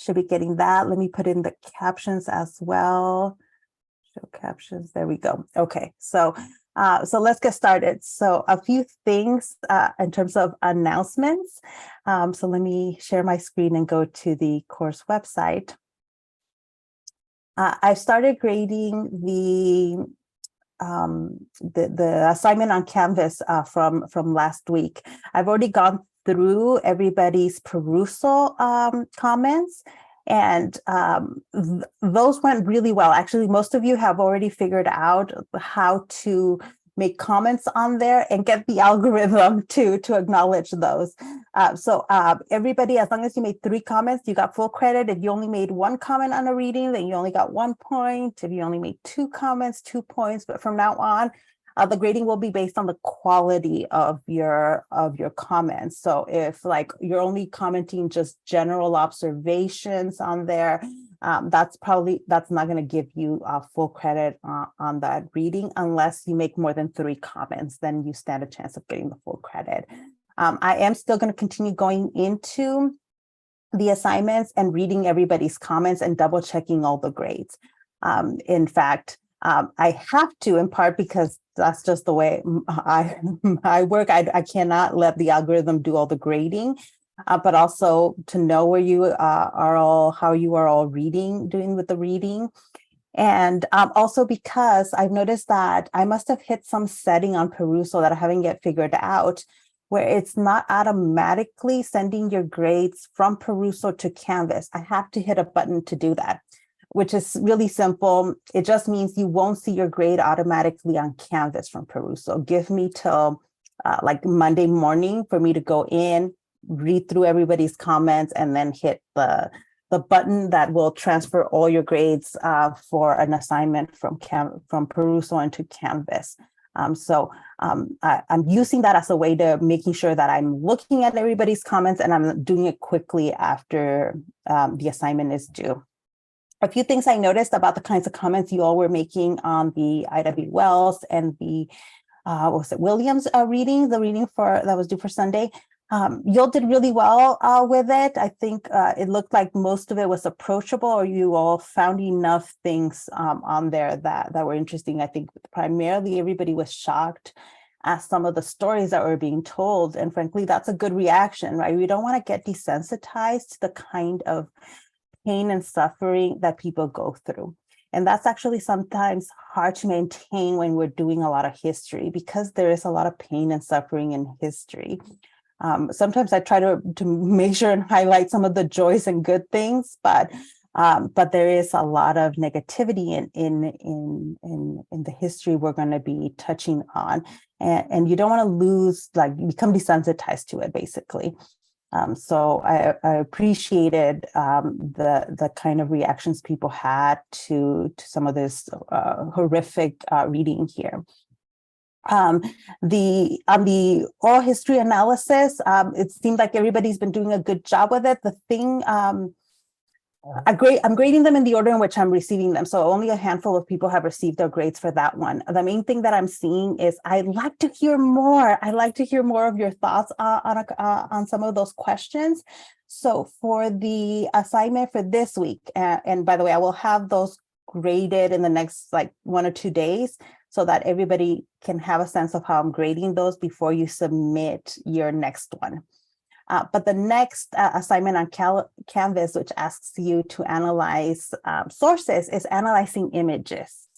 should be getting that. Let me put in the captions as well. Show captions, there we go. Okay, so let's get started. So a few things in terms of announcements. So let me share my screen and go to the course website. I've started grading the assignment on Canvas from last week. I've already gone through everybody's perusal comments, and those went really well. Actually, most of you have already figured out how to make comments on there and get the algorithm to acknowledge those. So everybody, as long as you made 3 comments, you got full credit. If you only made 1 comment on a reading, then you only got 1 point. If you only made 2 comments, 2 points. But from now on, the grading will be based on the quality of your comments. So if like you're only commenting just general observations on there, that's not going to give you full credit on that reading unless you make more than 3 comments. Then you stand a chance of getting the full credit. I am still going to continue going into the assignments and reading everybody's comments and double checking all the grades. In fact, I have to, in part because that's just the way I work. I cannot let the algorithm do all the grading. But also to know where you how you are all doing with the reading. And also because I've noticed that I must have hit some setting on perusal that I haven't yet figured out, where it's not automatically sending your grades from perusal to Canvas. I have to hit a button to do that, which is really simple. It just means you won't see your grade automatically on Canvas from perusal. Give me till like Monday morning for me to go in, read through everybody's comments, and then hit the button that will transfer all your grades for an assignment from perusal into Canvas. So I'm using that as a way to making sure that I'm looking at everybody's comments and I'm doing it quickly after the assignment is due. A few things I noticed about the kinds of comments you all were making on the Ida B. Wells and the Williams reading, the reading that was due for Sunday. You all did really well with it. I think it looked like most of it was approachable, or you all found enough things on there that were interesting. I think primarily everybody was shocked at some of the stories that were being told. And frankly, that's a good reaction, right? We don't want to get desensitized to the kind of pain and suffering that people go through. And that's actually sometimes hard to maintain when we're doing a lot of history, because there is a lot of pain and suffering in history. Sometimes I try to make sure and highlight some of the joys and good things, but there is a lot of negativity in the history we're going to be touching on, and you don't want to become desensitized to it, basically. So I appreciated the kind of reactions people had to some of this horrific reading here. On the oral history analysis, it seemed like everybody's been doing a good job with it. The thing, I'm grading them in the order in which I'm receiving them. So only a handful of people have received their grades for that one. The main thing that I'm seeing is I'd like to hear more. I'd like to hear more of your thoughts on some of those questions. So for the assignment for this week, and by the way, I will have those graded in the next 1 or 2 days, so that everybody can have a sense of how I'm grading those before you submit your next one. But the next assignment on Canvas, which asks you to analyze sources, is analyzing images.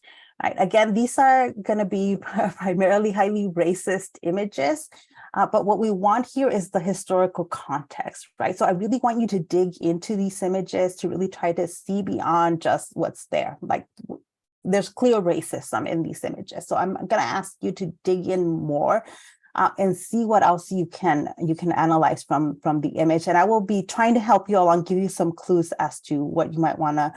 Right? Again, these are going to be primarily highly racist images, but what we want here is the historical context, right? So I really want you to dig into these images to really try to see beyond just what's there. There's clear racism in these images. So I'm going to ask you to dig in more and see what else you can analyze from the image. And I will be trying to help you along, give you some clues as to what you might want to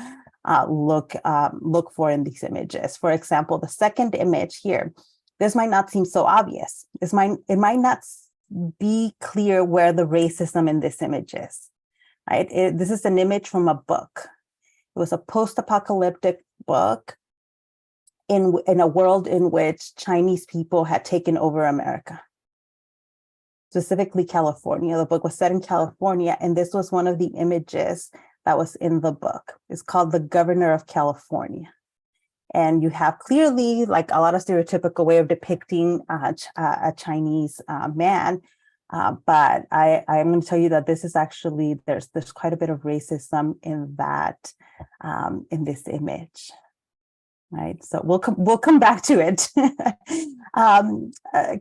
look for in these images. For example, the second image here, this might not seem so obvious. It might not be clear where the racism in this image is. Right? This is an image from a book. It was a post-apocalyptic book in a world in which Chinese people had taken over America, specifically California. The book was set in California, and this was one of the images that was in the book. It's called The Governor of California. And you have clearly like a lot of stereotypical way of depicting a Chinese man. But I'm going to tell you that this is actually, there's quite a bit of racism in that, in this image. Right, so we'll come back to it.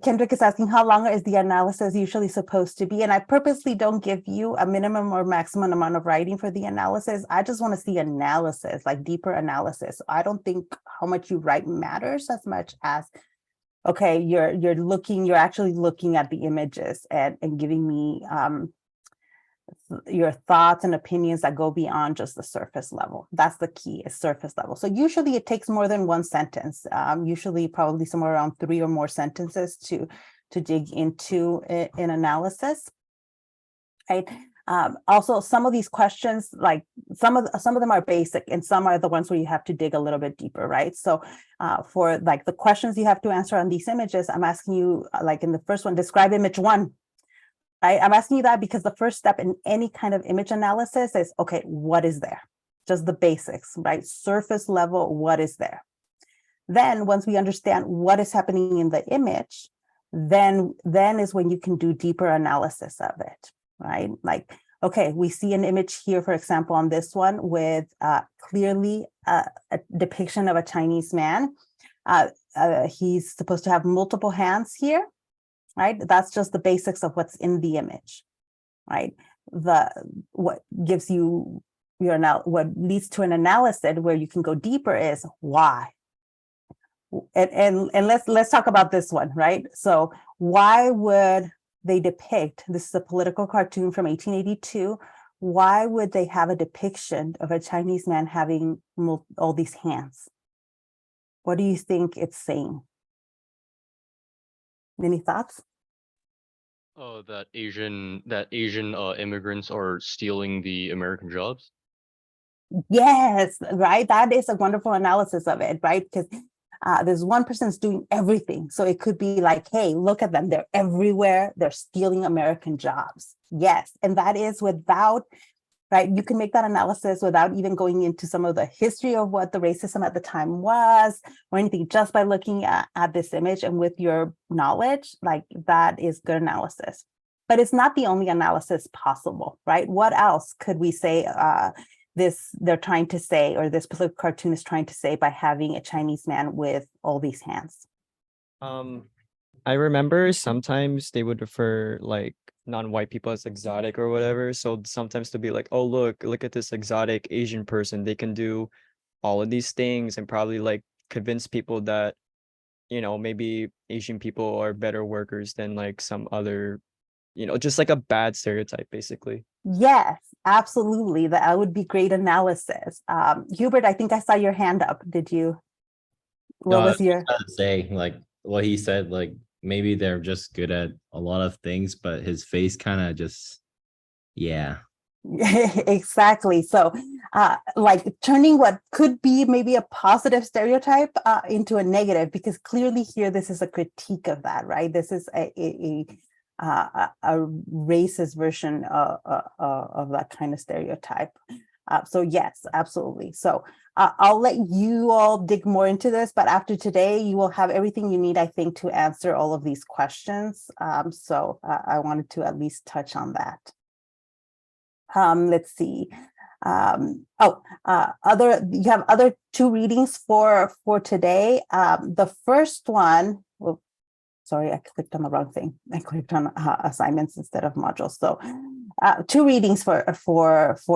Kendrick is asking, how long is the analysis usually supposed to be? And I purposely don't give you a minimum or maximum amount of writing for the analysis. I just want to see analysis, like deeper analysis. I don't think how much you write matters as much as, okay, you're actually looking at the images and giving me your thoughts and opinions that go beyond just the surface level. That's the key, is surface level. So usually it takes more than one sentence, usually probably somewhere around 3 or more sentences to dig into an analysis, right? Also, some of these questions, like some of them are basic, and some are the ones where you have to dig a little bit deeper, right? So for like the questions you have to answer on these images, I'm asking you, like in the first one, describe image 1. I'm asking you that because the first step in any kind of image analysis is, okay, what is there? Just the basics, right? Surface level, what is there? Then once we understand what is happening in the image, then is when you can do deeper analysis of it, right? Like, okay, we see an image here, for example, on this one with clearly a depiction of a Chinese man. He's supposed to have multiple hands here. Right, that's just the basics of what's in the image, right? What gives you what leads to an analysis where you can go deeper is why. And let's talk about this one, right? So why would they depict, this is a political cartoon from 1882, why would they have a depiction of a Chinese man having all these hands? What do you think it's saying? Any thoughts? Oh, that Asian immigrants are stealing the American jobs. Yes, right. That is a wonderful analysis of it, right? Because there's one person's doing everything. So it could be like, hey, look at them. They're everywhere. They're stealing American jobs. Yes. And that is without, right? You can make that analysis without even going into some of the history of what the racism at the time was or anything, just by looking at this image and with your knowledge, like that is good analysis. But it's not the only analysis possible, right? What else could we say they're trying to say, or this political cartoon is trying to say by having a Chinese man with all these hands? I remember sometimes they would refer like non-white people as exotic or whatever. So sometimes to be like, oh, look at this exotic Asian person. They can do all of these things and probably like convince people that, maybe Asian people are better workers than like some other, just like a bad stereotype, basically. Yes, absolutely. That would be great analysis. Hubert, I think I saw your hand up. Did you? What was your? Say like what he said, like maybe they're just good at a lot of things, but his face kind of just, yeah. Exactly. So like turning what could be maybe a positive stereotype into a negative, because clearly here this is a critique of that, right? This is a racist version of that kind of stereotype. So yes, absolutely. So I'll let you all dig more into this, but after today, you will have everything you need, I think, to answer all of these questions. So I wanted to at least touch on that. Let's see. You have other 2 readings for today. The first one, well, sorry, I clicked on the wrong thing. I clicked on assignments instead of modules. So 2 readings for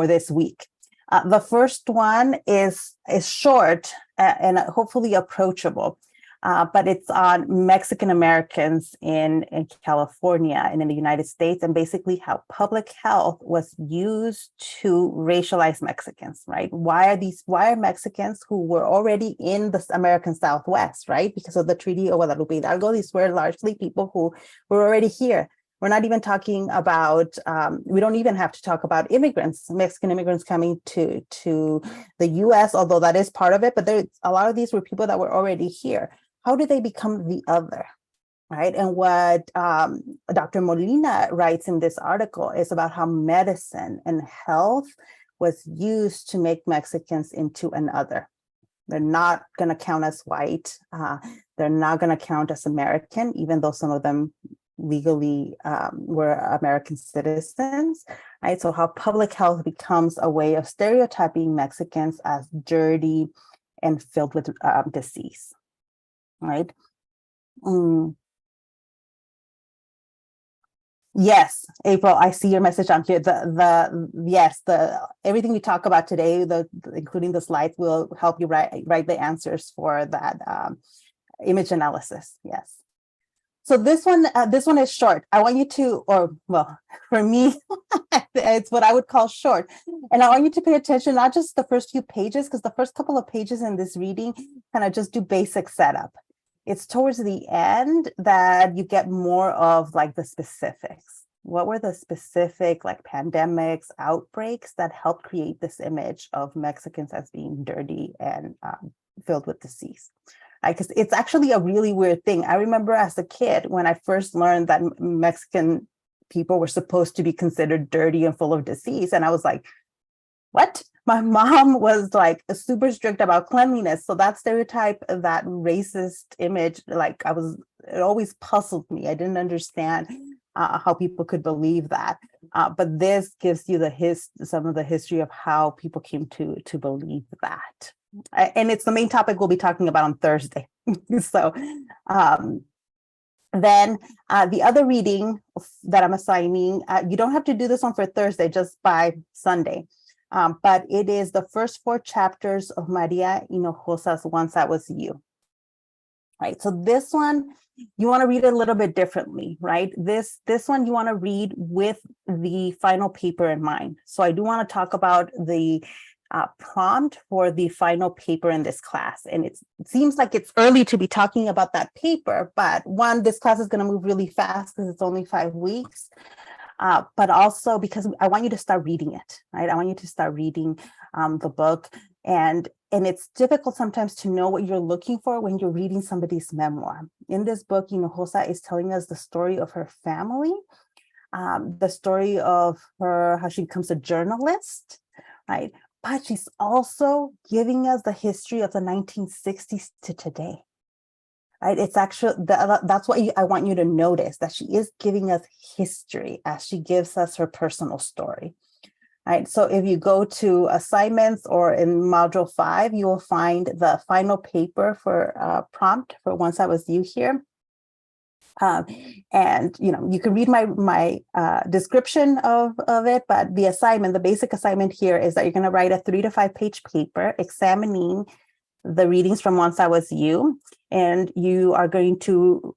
this week. The first one is short and hopefully approachable, but it's on Mexican Americans in California and in the United States, and basically how public health was used to racialize Mexicans, right? Why are Mexicans who were already in the American Southwest, right? Because of the Treaty of Guadalupe Hidalgo, these were largely people who were already here. We're not even talking about, we don't even have to talk about immigrants, Mexican immigrants coming to the US, although that is part of it, but a lot of these were people that were already here. How did they become the other, right? And what Dr. Molina writes in this article is about how medicine and health was used to make Mexicans into an other. They're not going to count as white. They're not going to count as American, even though some of them legally were American citizens, right? So how public health becomes a way of stereotyping Mexicans as dirty and filled with disease, right? Yes, April, I see your message on here. The everything we talk about today, including the slides, will help you write the answers for that image analysis. Yes. So this one is short. I want you to, or well, for me, it's what I would call short. And I want you to pay attention, not just the first few pages, because the first couple of pages in this reading kind of just do basic setup. It's towards the end that you get more of like the specifics. What were the specific like pandemics, outbreaks that helped create this image of Mexicans as being dirty and filled with disease? Because it's actually a really weird thing. I remember as a kid when I first learned that Mexican people were supposed to be considered dirty and full of disease. And I was like, what? My mom was like super strict about cleanliness. So that stereotype, that racist image, it always puzzled me. I didn't understand how people could believe that. But this gives you some of the history of how people came to believe that. And it's the main topic we'll be talking about on Thursday. So then the other reading that I'm assigning, you don't have to do this one for Thursday, just by Sunday. But it is the first 4 chapters of Maria Hinojosa's Once I Was You. Right. So this one, you want to read it a little bit differently, right? This one you want to read with the final paper in mind. So I do want to talk about the prompt for the final paper in this class. And it seems like it's early to be talking about that paper, but one, this class is going to move really fast because it's only 5 weeks. But also because I want you to start reading it, right? I want you to start reading the book. And it's difficult sometimes to know what you're looking for when you're reading somebody's memoir. In this book, Hinojosa is telling us the story of her family, the story of how she becomes a journalist, right? But she's also giving us the history of the 1960s to today. Right? It's actually, that's what I want you to notice, that she is giving us history as she gives us her personal story. Right? So if you go to assignments or in module 5, you will find the final paper for prompt for Once I Was You here. And you can read my description of it, but the basic assignment here is that you're going to write a 3 to 5 page paper examining the readings from Once I Was You, and you are going to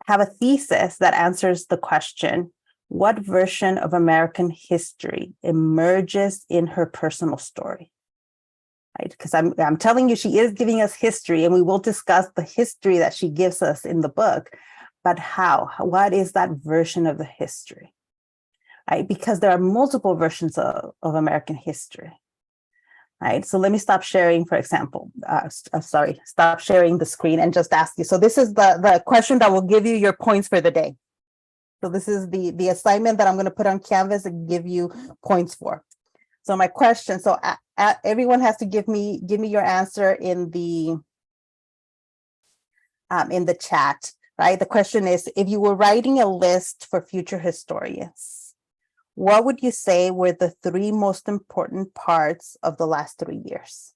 have a thesis that answers the question, what version of American history emerges in her personal story? Right? Because I'm telling you, she is giving us history, and we will discuss the history that she gives us in the book, but how? What is that version of the history? Right? Because there are multiple versions of American history. Right, so let me stop sharing, for example, stop sharing the screen and just ask you. So this is the question that will give you your points for the day. So this is the assignment that I'm going to put on Canvas and give you points for. So my question, so everyone has to give me your answer in the chat, right? The question is, if you were writing a list for future historians, what would you say were the 3 most important parts of the last 3 years?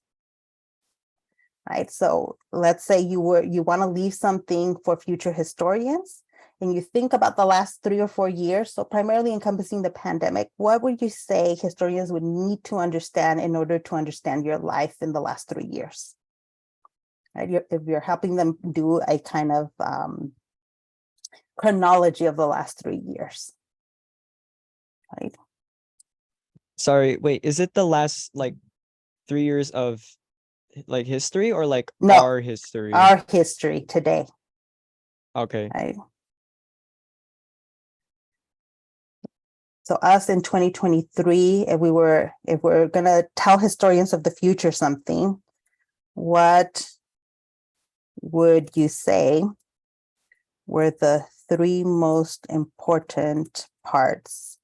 Right. So let's say you want to leave something for future historians, and you think about the last 3 or 4 years, so primarily encompassing the pandemic. What would you say historians would need to understand in order to understand your life in the last 3 years? Right. If you're helping them do a kind of chronology of the last 3 years. Right. Sorry, wait, is it the last like 3 years of like history or like No, our history? Our history today. Okay. Right. So us in 2023, if we're gonna tell historians of the future something, what would you say were the 3 most important parts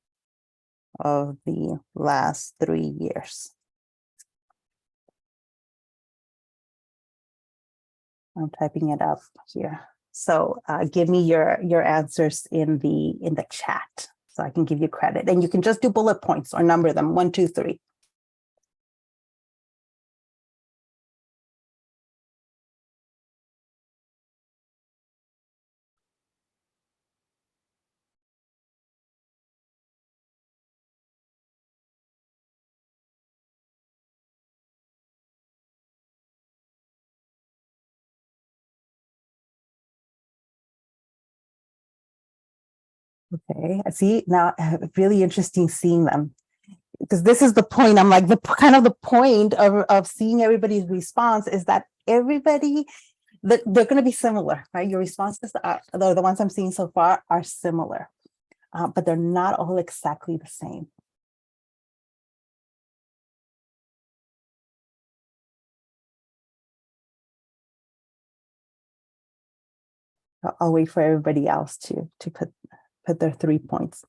of the last 3 years. I'm typing it up here. So give me your answers in the chat so I can give you credit. And you can just do bullet points or number them 1, 2, 3. Okay, I see now. Really interesting seeing them, because this is the point. I'm like the kind of the point of seeing everybody's response is that everybody they're going to be similar, right? Your responses are the ones I'm seeing so far are similar, but they're not all exactly the same. I'll wait for everybody else to put their 3 points.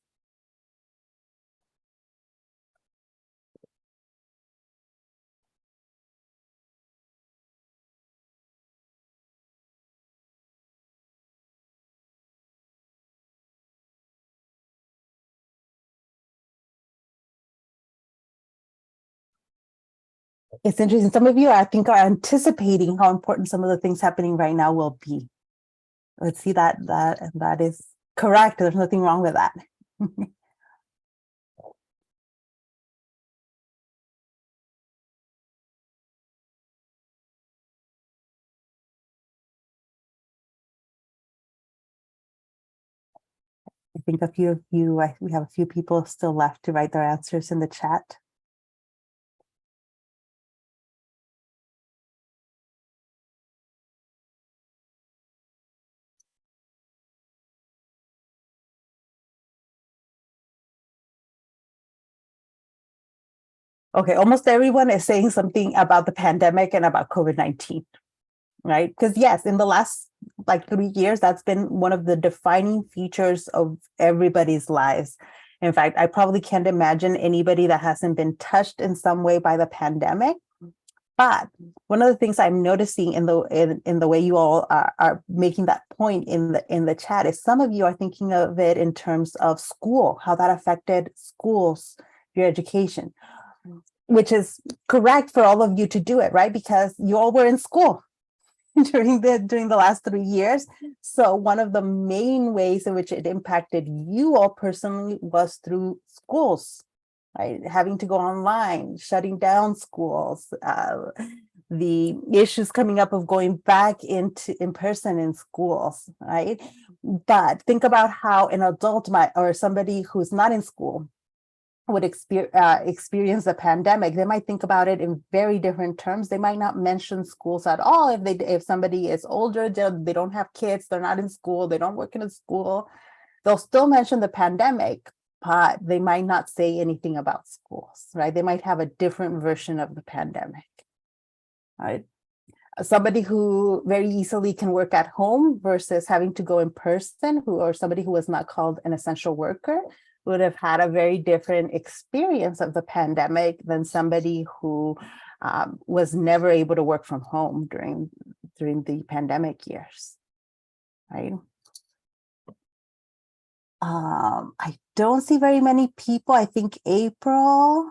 It's interesting. Some of you, I think, are anticipating how important some of the things happening right now will be. Let's see that is correct. There's nothing wrong with that. I think a few of you, we have a few people still left to write their answers in the chat. Okay, almost everyone is saying something about the pandemic and about COVID-19, right? Because yes, in the last like 3 years, that's been one of the defining features of everybody's lives. In fact, I probably can't imagine anybody that hasn't been touched in some way by the pandemic. But one of the things I'm noticing in the way you all are making that point in the chat is some of you are thinking of it in terms of school, how that affected schools, your education, which is correct for all of you to do it, right? Because you all were in school during the last 3 years. So one of the main ways in which it impacted you all personally was through schools, right? Having to go online, shutting down schools, the issues coming up of going back in person in schools, right? But think about how an adult might, or somebody who's not in school, would experience the pandemic. They might think about it in very different terms. They might not mention schools at all. If somebody is older, they don't have kids, they're not in school, they don't work in a school, they'll still mention the pandemic, but they might not say anything about schools, right? They might have a different version of the pandemic, right? Somebody who very easily can work at home versus having to go in person, or somebody who was not called an essential worker, would have had a very different experience of the pandemic than somebody who was never able to work from home during the pandemic years, right? I don't see very many people. I think April,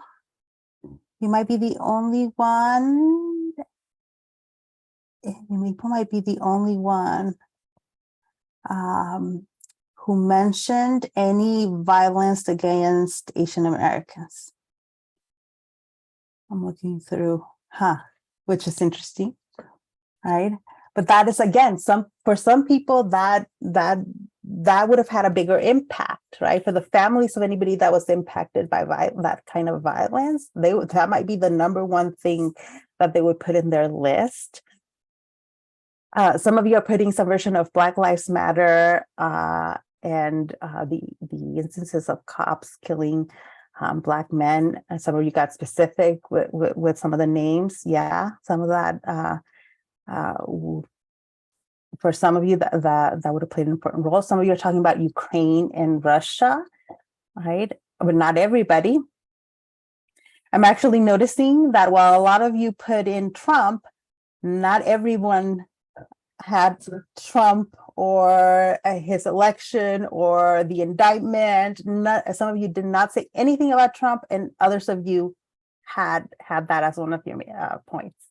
you might be the only one. April might be the only one who mentioned any violence against Asian Americans. I'm looking through, which is interesting, right? But that is, again, for some people that would have had a bigger impact, right? For the families of anybody that was impacted by that kind of violence, that might be the number one thing that they would put in their list. Some of you are putting some version of Black Lives Matter and the instances of cops killing Black men. And some of you got specific with some of the names. Yeah, some of that. For some of you, that would have played an important role. Some of you are talking about Ukraine and Russia, right? but not everybody. I'm actually noticing that while a lot of you put in Trump, not everyone had Trump or his election or the indictment. Some of you did not say anything about Trump, and others of you had that as one of your points.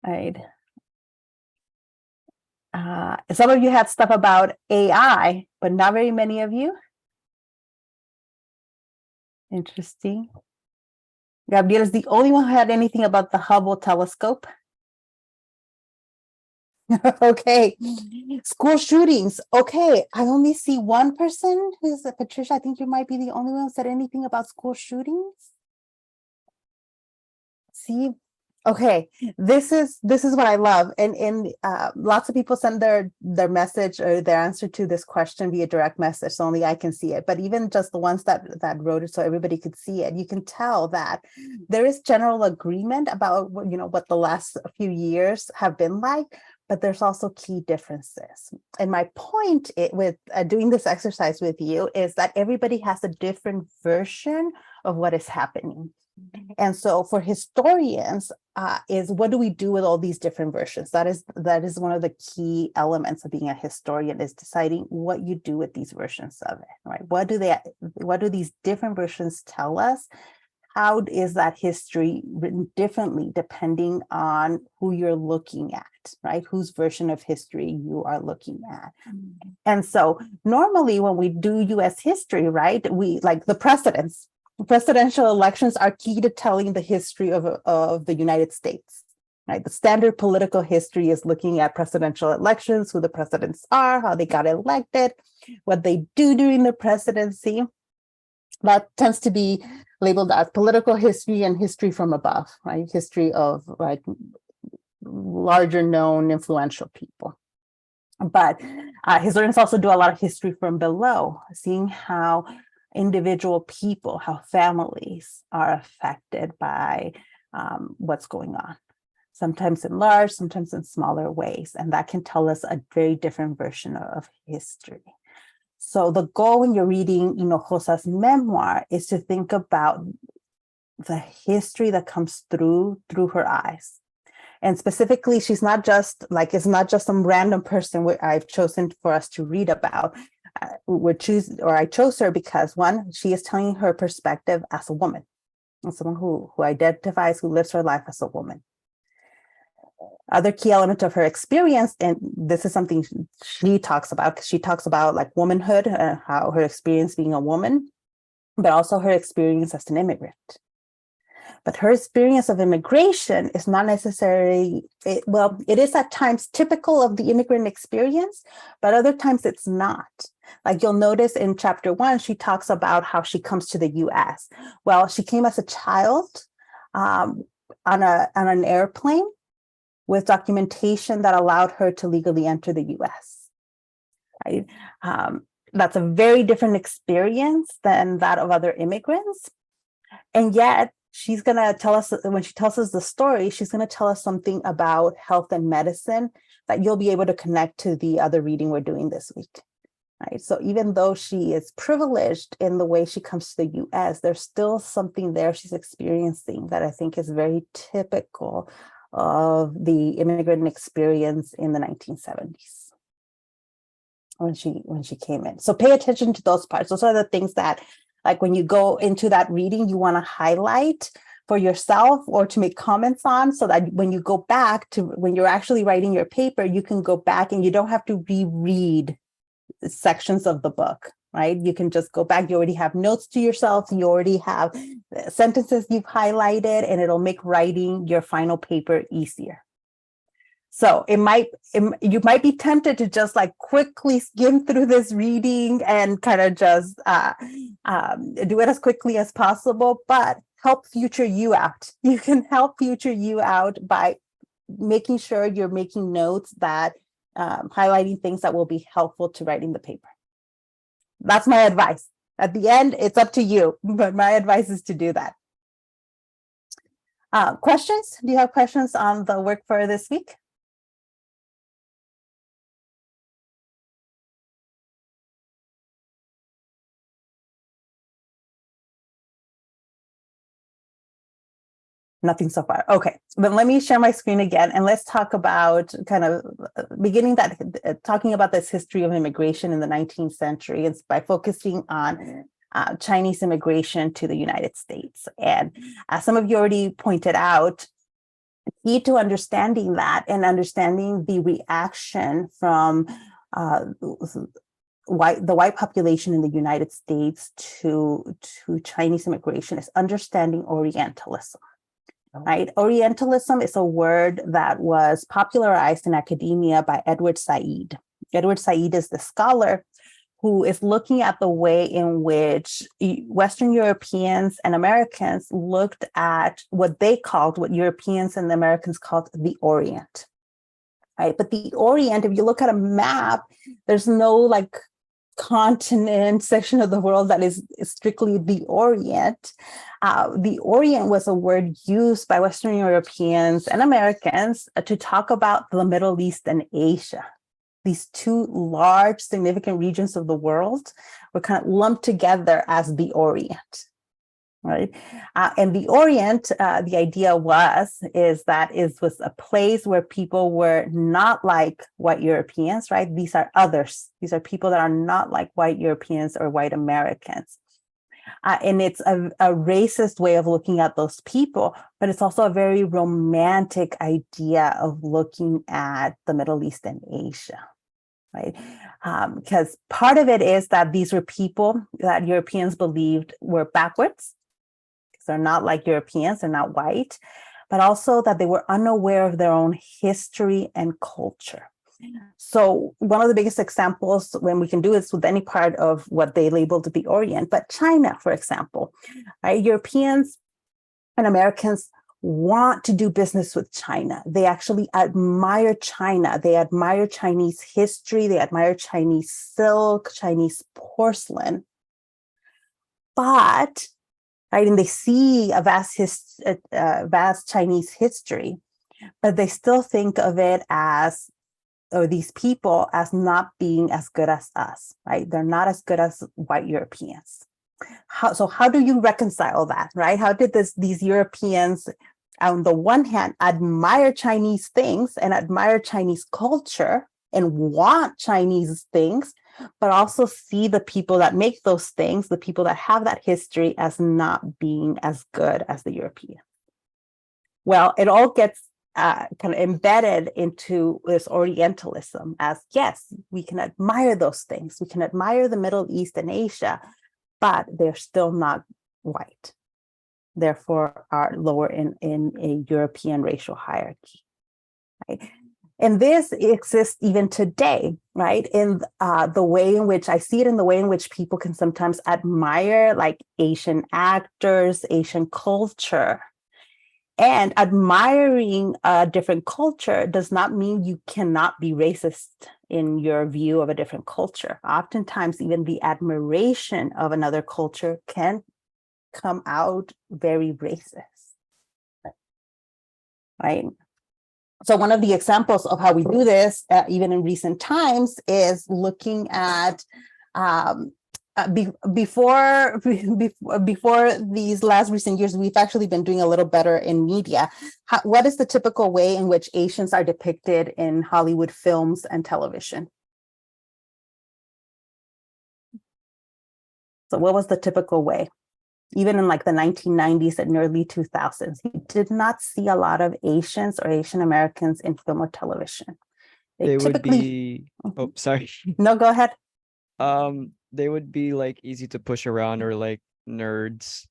Right. Some of you had stuff about AI, but not very many of you. Interesting. Gabriel is the only one who had anything about the Hubble telescope. Okay. School shootings. Okay. I only see one person who's Patricia. I think you might be the only one who said anything about school shootings. See, okay, this is what I love, and lots of people send their message or their answer to this question via direct message, so only I can see it. But even just the ones that wrote it so everybody could see it, you can tell that there is general agreement about what the last few years have been like, but there's also key differences. And my point with doing this exercise with you is that everybody has a different version of what is happening. And so for historians, is what do we do with all these different versions? That is one of the key elements of being a historian, is deciding what you do with these versions of it, right? What do these different versions tell us? How is that history written differently depending on who you're looking at, right? Whose version of history you are looking at. And so normally when we do US history, right, we like the precedents. Presidential elections are key to telling the history of the United States, right? The standard political history is looking at presidential elections, who the presidents are, how they got elected, what they do during the presidency. That tends to be labeled as political history and history from above, right? History of like larger known influential people. But historians also do a lot of history from below, seeing how individual people, how families are affected by what's going on, sometimes in large, sometimes in smaller ways. And that can tell us a very different version of history. So the goal when you're reading Hinojosa's memoir is to think about the history that comes through her eyes. And specifically, she's not just like, it's not just some random person I've chosen for us to read about. I chose her because, one, she is telling her perspective as a woman, as someone who identifies, who lives her life as a woman. Other key element of her experience, and this is something she talks about, because she talks about like womanhood, how her experience being a woman, but also her experience as an immigrant. But her experience of immigration is not necessarily, it is at times typical of the immigrant experience, but other times it's not. Like you'll notice in chapter 1, she talks about how she comes to the US. Well, she came as a child on an airplane with documentation that allowed her to legally enter the US. Right? That's a very different experience than that of other immigrants. And yet, she's going to tell us, when she tells us the story, she's going to tell us something about health and medicine that you'll be able to connect to the other reading we're doing this week. Right? So even though she is privileged in the way she comes to the US, there's still something there she's experiencing that I think is very typical of the immigrant experience in the 1970s when she came in. So pay attention to those parts. Those are the things that, like when you go into that reading, you want to highlight for yourself or to make comments on, so that when you go back to, when you're actually writing your paper, you can go back and you don't have to reread sections of the book, right? You can just go back. You already have notes to yourself. You already have sentences you've highlighted, and it'll make writing your final paper easier. So you might be tempted to just like quickly skim through this reading and kind of just do it as quickly as possible, but help future you out. You can help future you out by making sure you're making notes that highlighting things that will be helpful to writing the paper. That's my advice. At the end, it's up to you, but my advice is to do that. Questions? Do you have questions on the work for this week? Nothing so far. Okay, then let me share my screen again and let's talk about kind of talking about this history of immigration in the 19th century, and by focusing on Chinese immigration to the United States. And as some of you already pointed out, key to understanding that and understanding the reaction from the white population in the United States to Chinese immigration is understanding Orientalism. Right? Orientalism is a word that was popularized in academia by Edward Said. Edward Said is the scholar who is looking at the way in which Western Europeans and Americans looked at what Europeans and Americans called the Orient. Right? But the Orient, if you look at a map, there's no like continent section of the world that is strictly the Orient. The Orient was a word used by Western Europeans and Americans to talk about the Middle East and Asia. These two large, significant regions of the world were kind of lumped together as the Orient. Right. And the Orient, the idea was that it was a place where people were not like white Europeans, right? These are others. These are people that are not like white Europeans or white Americans. And it's a racist way of looking at those people, but it's also a very romantic idea of looking at the Middle East and Asia. Right? Because part of it is that these were people that Europeans believed were backwards. They're not like Europeans, they're not white, but also that they were unaware of their own history and culture. So one of the biggest examples when we can do this with any part of what they labeled the Orient, but China, for example, right? Europeans and Americans want to do business with China. They actually admire China. They admire Chinese history. They admire Chinese silk, Chinese porcelain. But right, and they see a vast Chinese history, but they still think of it as, or these people as not being as good as us, right? They're not as good as white Europeans. So how do you reconcile that, right? How did these Europeans, on the one hand, admire Chinese things and admire Chinese culture and want Chinese things, but also see the people that make those things, the people that have that history, as not being as good as the Europeans? Well, it all gets kind of embedded into this Orientalism as, yes, we can admire those things. We can admire the Middle East and Asia, but they're still not white. Therefore, are lower in a European racial hierarchy. Right? And this exists even today, right? In the way in which I see it, in the way in which people can sometimes admire like Asian actors, Asian culture. And admiring a different culture does not mean you cannot be racist in your view of a different culture. Oftentimes, even the admiration of another culture can come out very racist, right? So one of the examples of how we do this, even in recent times, is looking at before these last recent years, we've actually been doing a little better in media. What is the typical way in which Asians are depicted in Hollywood films and television? So what was the typical way? Even in like the 1990s and early 2000s, you did not see a lot of Asians or Asian Americans in film or television. They would be, oh, sorry. No, go ahead. They would be like easy to push around, or like nerds,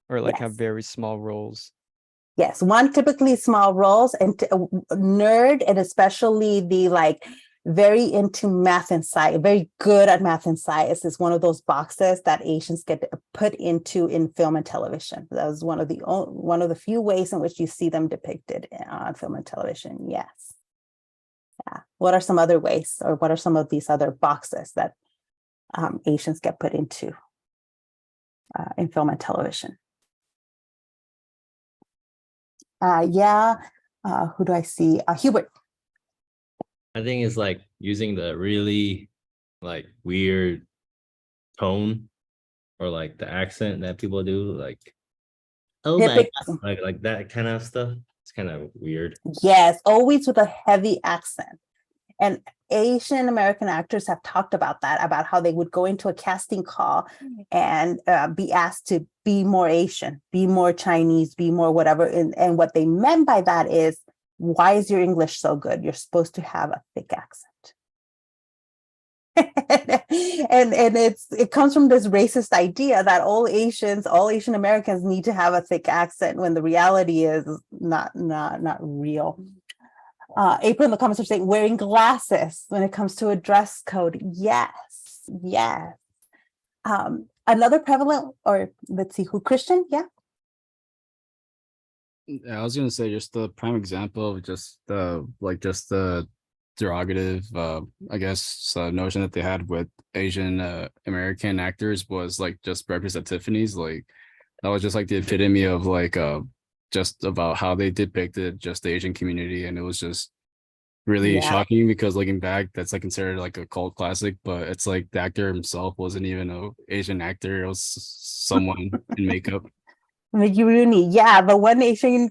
or like have Yes. very small roles. Yes, one, typically small roles, and nerd, and especially the like very into math and science, very good at math and science, is one of those boxes that Asians get put into in film and television. That was one of the few ways in which you see them depicted on film and television. Yes. Yeah. What are some other ways, or what are some of these other boxes that Asians get put into in film and television? Who do I see? Hubert. I think it's like using the really like weird tone or like the accent that people do. Like Oh my Typic- god, like that kind of stuff. It's kind of weird. Yes, always with a heavy accent. And Asian American actors have talked about that, about how they would go into a casting call and be asked to be more Asian, be more Chinese, be more whatever. And what they meant by that is, why is your English so good? You're supposed to have a thick accent. and it comes from this racist idea that all Asian Americans need to have a thick accent, when the reality is not real. April in the comments are saying wearing glasses when it comes to a dress code. Yes. Another prevalent, or let's see, who, Christian? Yeah. Yeah, I was gonna say just the prime example of just the derogative, I guess, notion that they had with Asian American actors was like just Breakfast at Tiffany's. Like that was just like the epitome of like just about how they depicted just the Asian community, and it was just really Yeah. shocking because looking back, that's like considered like a cult classic, but it's like the actor himself wasn't even a Asian actor; it was someone in makeup. Mickey Rooney, yeah, the one Asian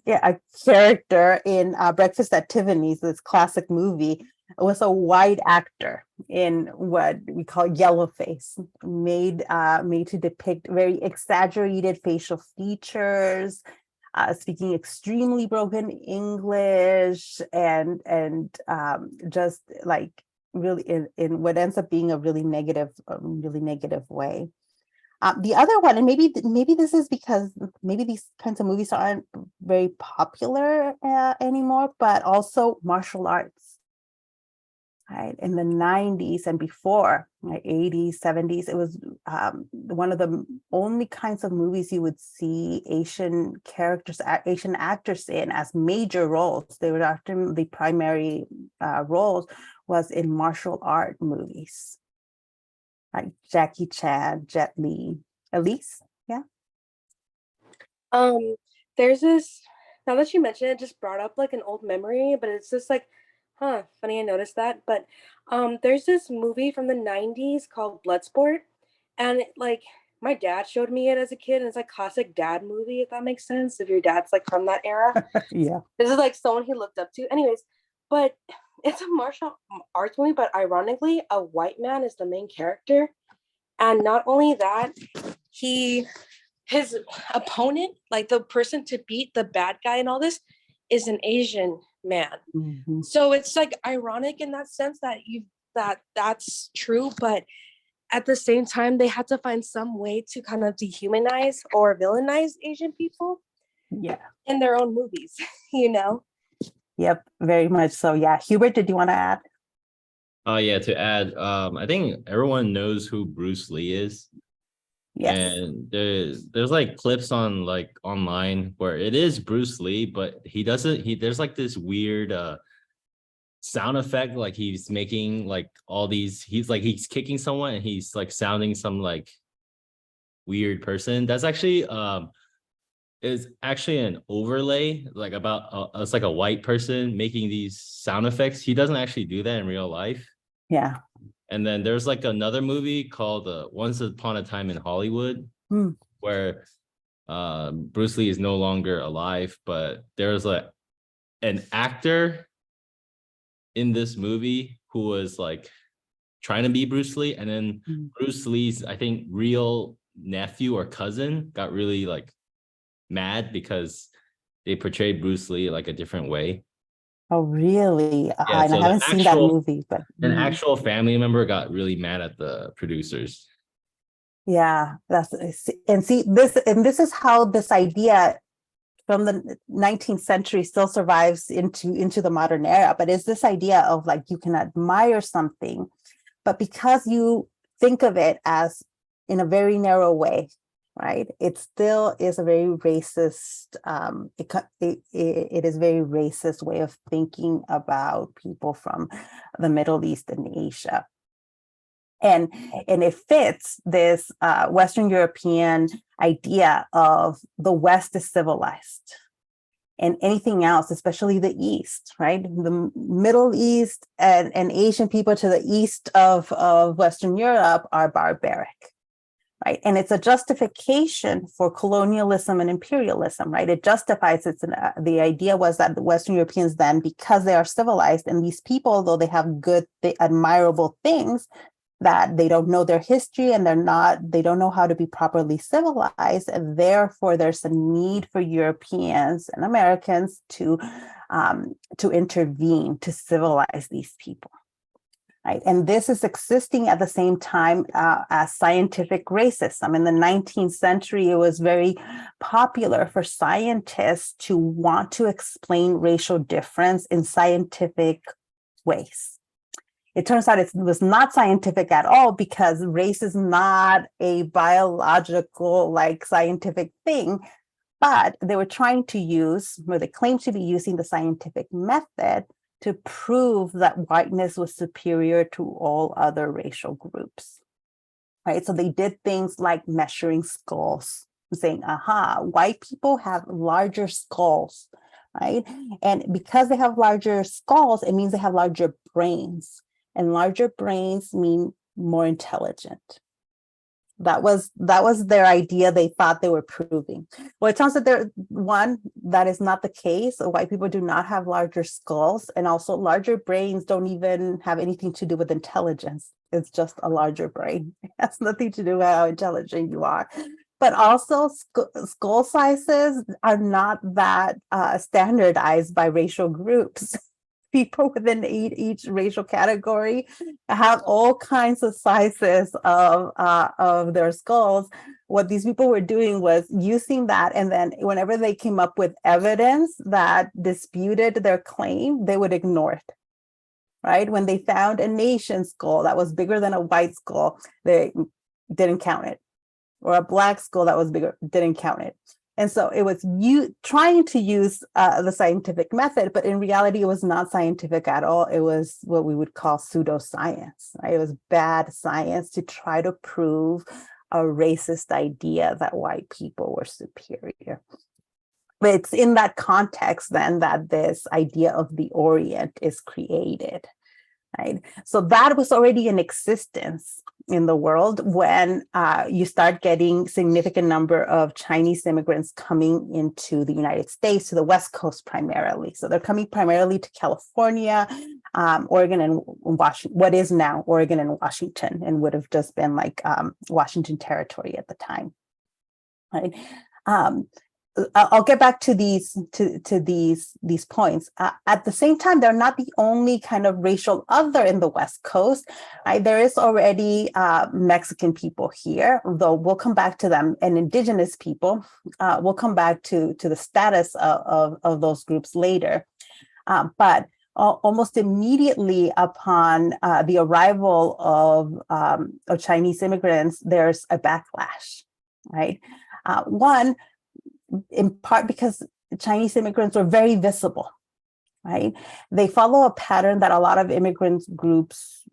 character in Breakfast at Tiffany's, this classic movie, was a white actor in what we call yellowface, made to depict very exaggerated facial features, speaking extremely broken English, and just like really in what ends up being a really negative way. The other one, and maybe this is because maybe these kinds of movies aren't very popular anymore, but also martial arts, right? In the 90s and before, like 80s, 70s, it was one of the only kinds of movies you would see Asian actors in as major roles. They were often the primary roles was in martial art movies, like Jackie Chan, Jet Li. Elise? Yeah. There's this, now that you mentioned it, just brought up like an old memory, but it's just like, funny I noticed that. But there's this movie from the 90s called Bloodsport, and like my dad showed me it as a kid, and it's like classic dad movie, if that makes sense, if your dad's like from that era. Yeah. This is like someone he looked up to. Anyways, but it's a martial arts movie, but ironically, a white man is the main character. And not only that, his opponent, like the person to beat the bad guy and all this, is an Asian man. Mhm. So it's like ironic in that sense that that's true, but at the same time, they had to find some way to kind of dehumanize or villainize Asian people Yeah. in their own movies, you know? Yep, very much so. Yeah. Hubert, did you want to add? Yeah, to add, I think everyone knows who Bruce Lee is. Yes. And there's like clips on like online where it is Bruce Lee, but there's like this weird sound effect, like he's making like all these, he's kicking someone and he's like sounding some like weird person. That's actually is actually an overlay, like about it's like a white person making these sound effects. He doesn't actually do that in real life. Yeah. And then there's like another movie called Once Upon a Time in Hollywood, where Bruce Lee is no longer alive, but there's an actor in this movie who was like trying to be Bruce Lee, and then Bruce Lee's, I think, real nephew or cousin got really like mad because they portrayed Bruce Lee like a different way. Oh, really? Yeah, And so I haven't seen that movie, but an actual family member got really mad at the producers. yeah, this is how this idea from the 19th century still survives into the modern era. But it's this idea of like, you can admire something, but because you think of it as in a very narrow way, right? It still is a very racist, it is a very racist way of thinking about people from the Middle East and Asia. And it fits this Western European idea of the West is civilized, and anything else, especially the East, right? The Middle East and Asian people to the east of Western Europe are barbaric, right? And it's a justification for colonialism and imperialism, right? It justifies the idea was that the Western Europeans then, because they are civilized, and these people, though they have good, admirable things, that they don't know their history and they don't know how to be properly civilized, and therefore there's a need for Europeans and Americans to intervene, to civilize these people. Right. And this is existing at the same time as scientific racism. In the 19th century, it was very popular for scientists to want to explain racial difference in scientific ways. It turns out it was not scientific at all, because race is not a biological, like, scientific thing, but they were trying to use, or they claimed to be using, the scientific method to prove that whiteness was superior to all other racial groups, right? So they did things like measuring skulls, saying, aha, white people have larger skulls, right? And because they have larger skulls, it means they have larger brains, and larger brains mean more intelligent. That was their idea. They thought they were proving. Well, it turns out that is not the case. White people do not have larger skulls, and also larger brains don't even have anything to do with intelligence. It's just a larger brain. It has nothing to do with how intelligent you are. But also skull sizes are not that standardized by racial groups. People within each racial category have all kinds of sizes of their skulls. What these people were doing was using that, and then whenever they came up with evidence that disputed their claim, they would ignore it, right? When they found a nation skull that was bigger than a white skull, they didn't count it. Or a black skull that was bigger, didn't count it. And so it was you trying to use the scientific method, but in reality, it was not scientific at all. It was what we would call pseudoscience, right? It was bad science to try to prove a racist idea that white people were superior. But it's in that context then that this idea of the Orient is created, right? So that was already in existence in the world when you start getting significant number of Chinese immigrants coming into the United States, to the West Coast primarily. So they're coming primarily to California, Oregon, and Washington, what is now Oregon and Washington, and would have just been like Washington Territory at the time, right? I'll get back to these points. At the same time, they're not the only kind of racial other in the West Coast. Right? There is already Mexican people here, though we'll come back to them, and indigenous people. We'll come back to the status of those groups later. But almost immediately upon the arrival of Chinese immigrants, there's a backlash, right? One, in part because Chinese immigrants were very visible, right? They follow a pattern that a lot of immigrant groups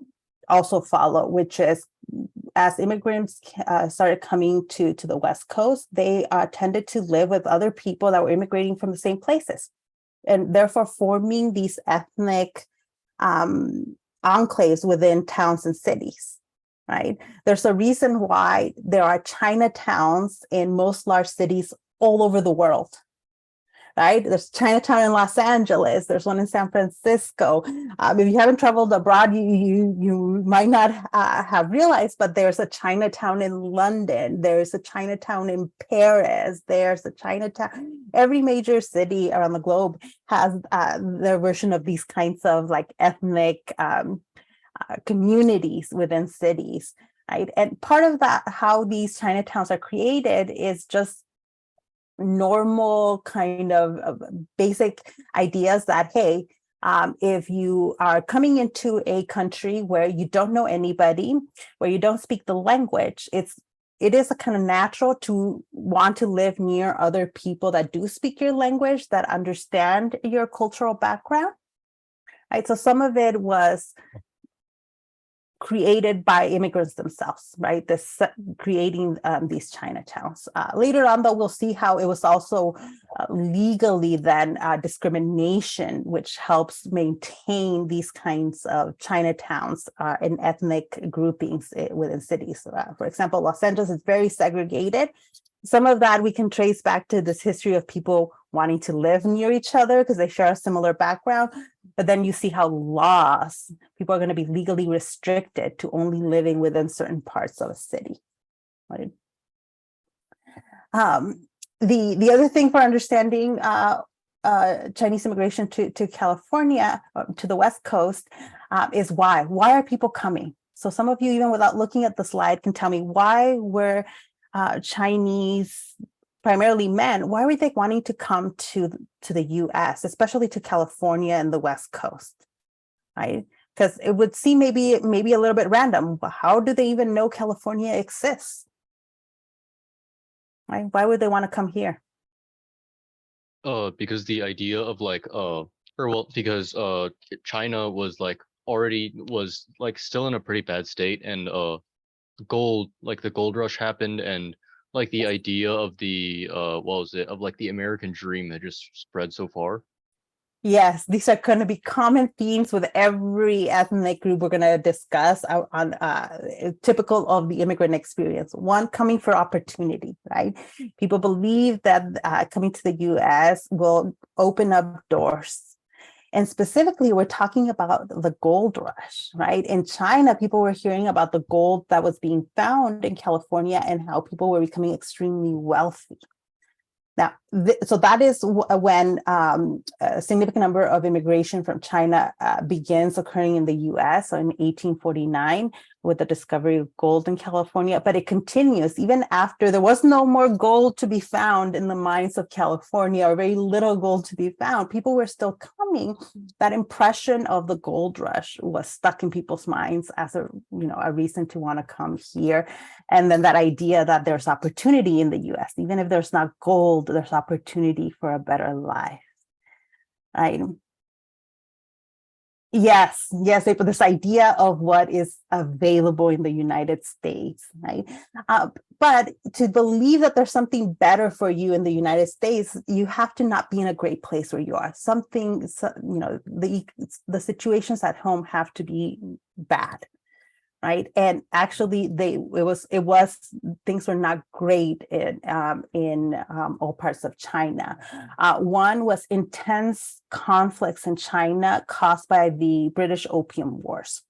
also follow, which is as immigrants started coming to the West Coast, they tended to live with other people that were immigrating from the same places, and therefore forming these ethnic enclaves within towns and cities, right? There's a reason why there are Chinatowns in most large cities all over the world, right? There's Chinatown in Los Angeles. There's one in San Francisco. If you haven't traveled abroad, you might not have realized, but there's a Chinatown in London. There's a Chinatown in Paris. There's a Chinatown. Every major city around the globe has their version of these kinds of like ethnic communities within cities, right? And part of that, how these Chinatowns are created, is just normal kind of basic ideas that, hey, if you are coming into a country where you don't know anybody, where you don't speak the language, it is a kind of natural to want to live near other people that do speak your language, that understand your cultural background, right? So some of it was created by immigrants themselves, right? This creating these Chinatowns. Later on, though, we'll see how it was also legally then discrimination, which helps maintain these kinds of Chinatowns and ethnic groupings within cities. For example, Los Angeles is very segregated. Some of that we can trace back to this history of people wanting to live near each other because they share a similar background. But then you see how laws, people are going to be legally restricted to only living within certain parts of a city, right? The other thing for understanding Chinese immigration to California, to the West Coast, is why. Why are people coming? So some of you, even without looking at the slide, can tell me why were Chinese, primarily men, why were they wanting to come to the US, especially to California and the West Coast, right? Because it would seem maybe a little bit random, but how do they even know California exists? Right? Why would they want to come here? Because the idea of like because China was like still in a pretty bad state, and the gold rush happened, and like the idea of the the American dream had just spread so far. Yes, these are going to be common themes with every ethnic group we're going to discuss on typical of the immigrant experience. One, coming for opportunity, right? People believe that coming to the US will open up doors. And specifically, we're talking about the gold rush, right? In China, people were hearing about the gold that was being found in California and how people were becoming extremely wealthy. Now, so that is when a significant number of immigration from China begins occurring in the US in 1849 with the discovery of gold in California. But it continues even after there was no more gold to be found in the mines of California, or very little gold to be found. People were still coming. That impression of the gold rush was stuck in people's minds as a reason to want to come here. And then that idea that there's opportunity in the US, even if there's not gold, there's opportunity for a better life, right? Yes, but this idea of what is available in the United States, right? But to believe that there's something better for you in the United States, you have to not be in a great place where you are. The situations at home have to be bad, right? And actually, things were not great in all parts of China. One was intense conflicts in China caused by the British Opium Wars.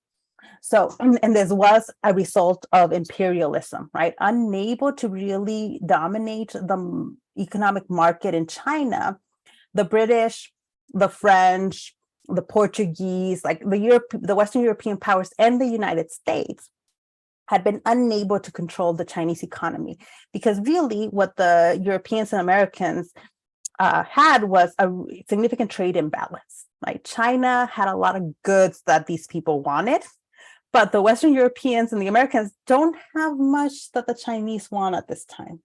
So, and this was a result of imperialism, right? Unable to really dominate the economic market in China, the British, the French, the Portuguese, like the Western European powers and the United States had been unable to control the Chinese economy, because really what the Europeans and Americans had was a significant trade imbalance, right? China had a lot of goods that these people wanted, but the Western Europeans and the Americans don't have much that the Chinese want at this time.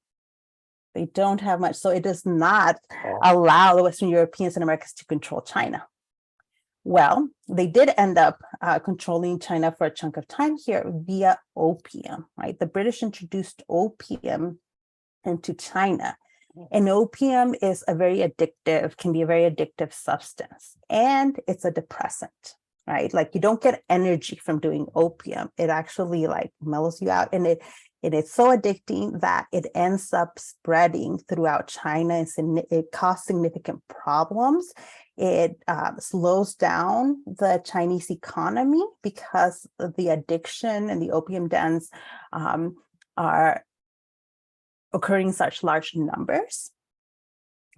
They don't have much. So it does not allow the Western Europeans and Americans to control China. Well, they did end up controlling China for a chunk of time here via opium, right? The British introduced opium into China. And opium is can be a very addictive substance. And it's a depressant, right? Like you don't get energy from doing opium. It actually like mellows you out. And it's so addicting that it ends up spreading throughout China. It caused significant problems. It slows down the Chinese economy because the addiction and the opium dens are occurring in such large numbers.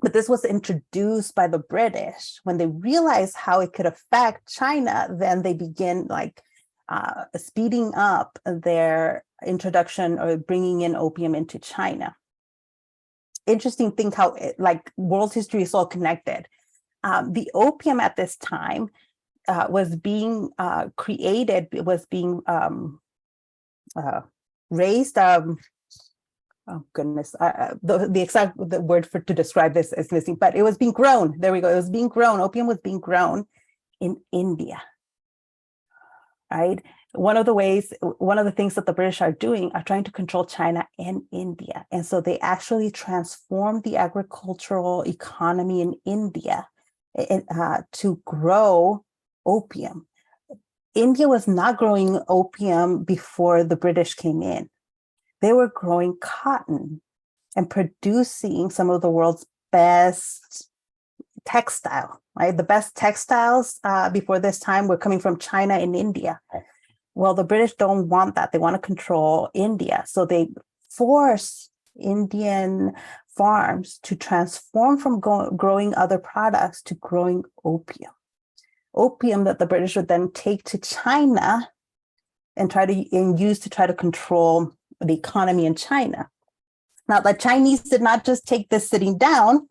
But this was introduced by the British. When they realized how it could affect China, then they begin speeding up their introduction or bringing in opium into China. Interesting thing how world history is all connected. The opium at this time was being created, was being raised. Oh goodness, the exact word to describe this is missing, but it was being grown. There we go. It was being grown. Opium was being grown in India, right? one of the things that the British are doing are trying to control China and India. And so they actually transformed the agricultural economy in India to grow opium. India was not growing opium before the British came in. They were growing cotton and producing some of the world's best textile, right? The best textiles before this time were coming from China and India. Well, the British don't want that. They want to control India. So they force Indian farms to transform from growing other products to growing opium. Opium that the British would then take to China and use to try to control the economy in China. Now, the Chinese did not just take this sitting down,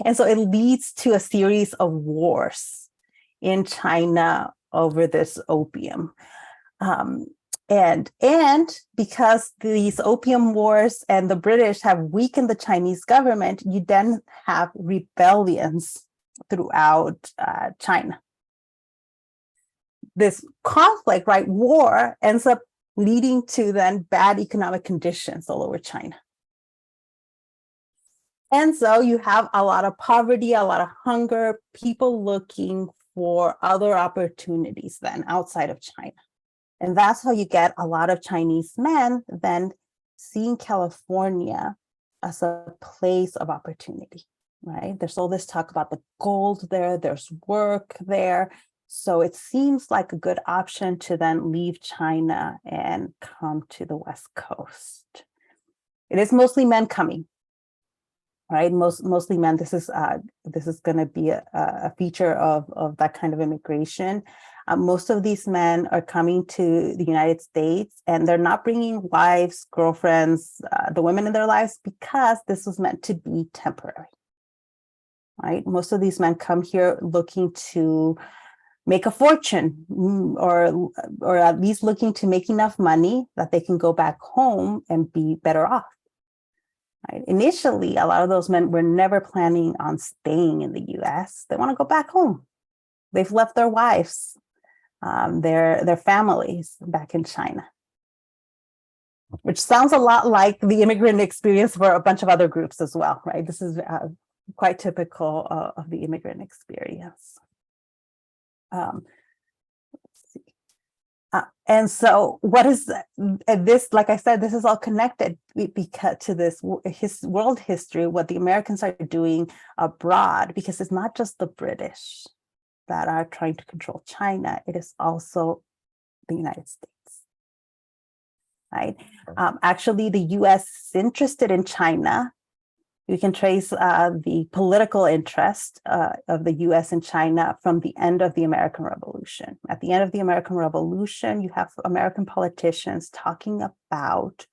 and so it leads to a series of wars in China over this opium. And because these opium wars and the British have weakened the Chinese government, you then have rebellions throughout China. This conflict, right, war, ends up leading to then bad economic conditions all over China. And so you have a lot of poverty, a lot of hunger, people looking for other opportunities then outside of China. And that's how you get a lot of Chinese men then seeing California as a place of opportunity, right? There's all this talk about the gold there, there's work there. So it seems like a good option to then leave China and come to the West Coast. It is mostly men coming, right? Mostly men. This is going to be a feature of that kind of immigration. Most of these men are coming to the United States, and they're not bringing wives, girlfriends, the women in their lives, because this was meant to be temporary, right? Most of these men come here looking to make a fortune, or at least looking to make enough money that they can go back home and be better off. Right? Initially, a lot of those men were never planning on staying in the US. They want to go back home. They've left their wives, their families back in China, which sounds a lot like the immigrant experience for a bunch of other groups as well, right? This is quite typical of the immigrant experience. Let's see. And so what is this? Like I said, this is all connected because to this world history, what the Americans are doing abroad, because it's not just the British that are trying to control China, it is also the United States, right? Actually, the US is interested in China. You can trace the political interest of the US and China from the end of the American Revolution. At the end of the American Revolution, you have American politicians talking about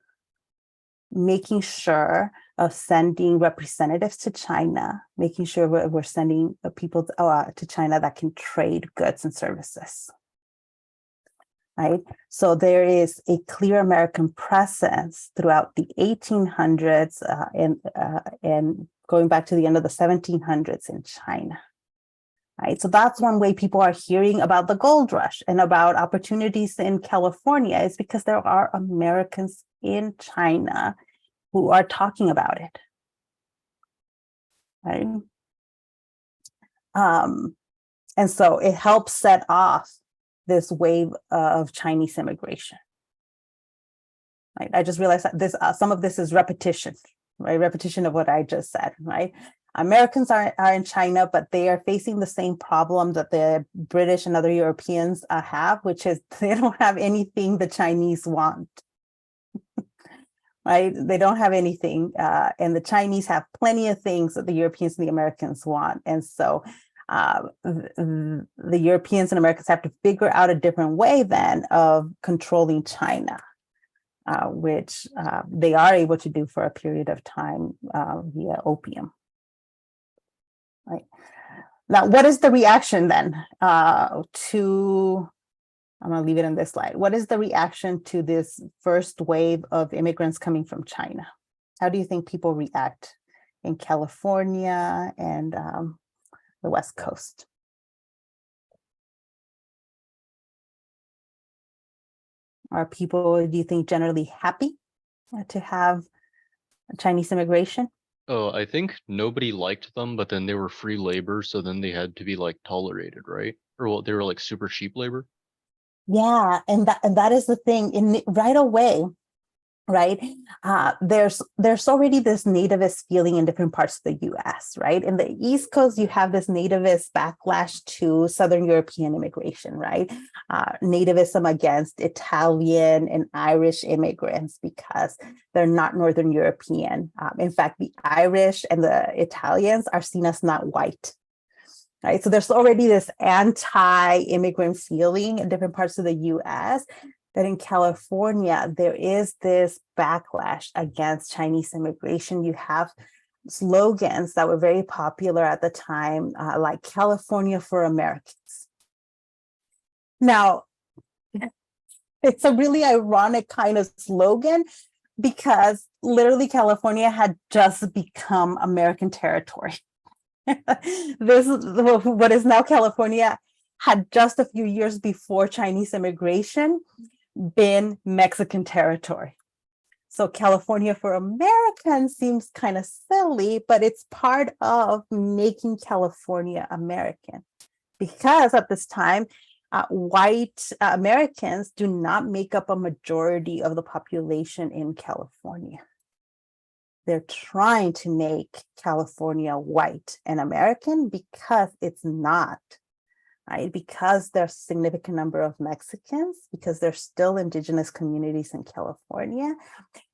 making sure of sending representatives to China, making sure we're sending people to China that can trade goods and services. Right? So there is a clear American presence throughout the 1800s and going back to the end of the 1700s in China. Right? So that's one way people are hearing about the gold rush and about opportunities in California, is because there are Americans in China who are talking about it. Right? And so it helps set off this wave of Chinese immigration. Right? I just realized that this some of this is repetition, right? Repetition of what I just said, right? Americans are in China, but they are facing the same problem that the British and other Europeans have, which is they don't have anything the Chinese want. Right? They don't have anything, and the Chinese have plenty of things that the Europeans and the Americans want. And so the Europeans and Americans have to figure out a different way then of controlling China, which they are able to do for a period of time via opium. Right. Now, what is the reaction then to, I'm going to leave it in this slide. What is the reaction to this first wave of immigrants coming from China? How do you think people react in California and the West Coast? Are people, do you think, generally happy to have Chinese immigration? Oh, I think nobody liked them, but then they were free labor, so then they had to be like tolerated, right? Or well, they were like super cheap labor. Yeah, and that is the thing. Right away, right? There's already this nativist feeling in different parts of the U.S., right? In the East Coast, you have this nativist backlash to Southern European immigration, right? Nativism against Italian and Irish immigrants because they're not Northern European. In fact, the Irish and the Italians are seen as not white. Right, so there's already this anti-immigrant feeling in different parts of the U.S. But in California, there is this backlash against Chinese immigration. You have slogans that were very popular at the time, like California for Americans. Now, it's a really ironic kind of slogan because literally California had just become American territory. This, what is now California, had just a few years before Chinese immigration been Mexican territory. So California for Americans seems kind of silly, but it's part of making California American. Because at this time, white Americans do not make up a majority of the population in California. They're trying to make California white and American because it's not, right? Because there's a significant number of Mexicans, because there's still indigenous communities in California.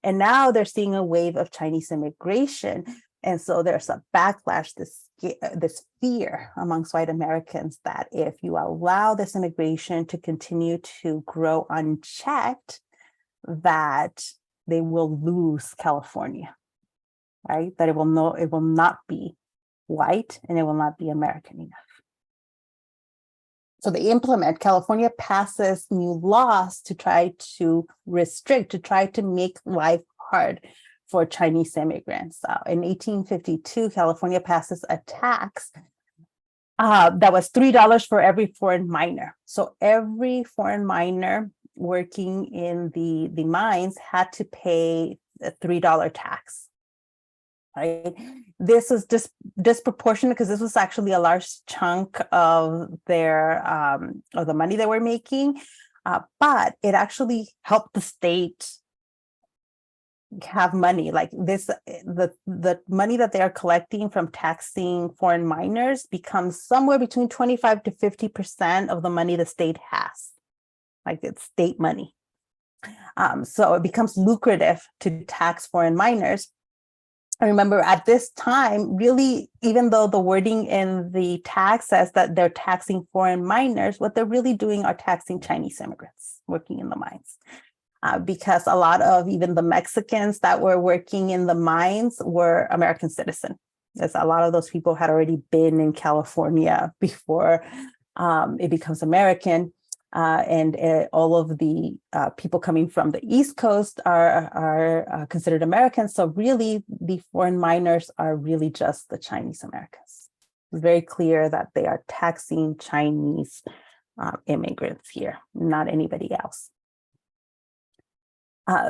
And now they're seeing a wave of Chinese immigration. And so there's a backlash, this fear amongst white Americans that if you allow this immigration to continue to grow unchecked, that they will lose California. Right? That it will not be white and it will not be American enough. So California passes new laws to try to restrict, to try to make life hard for Chinese immigrants. In 1852, California passes a tax that was $3 for every foreign miner. So every foreign miner working in the mines had to pay a $3 tax. Right. This is disproportionate because this was actually a large chunk of their of the money they were making, but it actually helped the state have money like this. The money that they are collecting from taxing foreign miners becomes somewhere between 25 to 50% of the money the state has, like it's state money. So it becomes lucrative to tax foreign miners. I remember at this time, really, even though the wording in the tax says that they're taxing foreign miners, what they're really doing are taxing Chinese immigrants working in the mines. Because a lot of even the Mexicans that were working in the mines were American citizens. As a lot of those people had already been in California before it becomes American. And all of the people coming from the East Coast are considered Americans. So really, the foreign miners are really just the Chinese Americans. It's very clear that they are taxing Chinese immigrants here, not anybody else.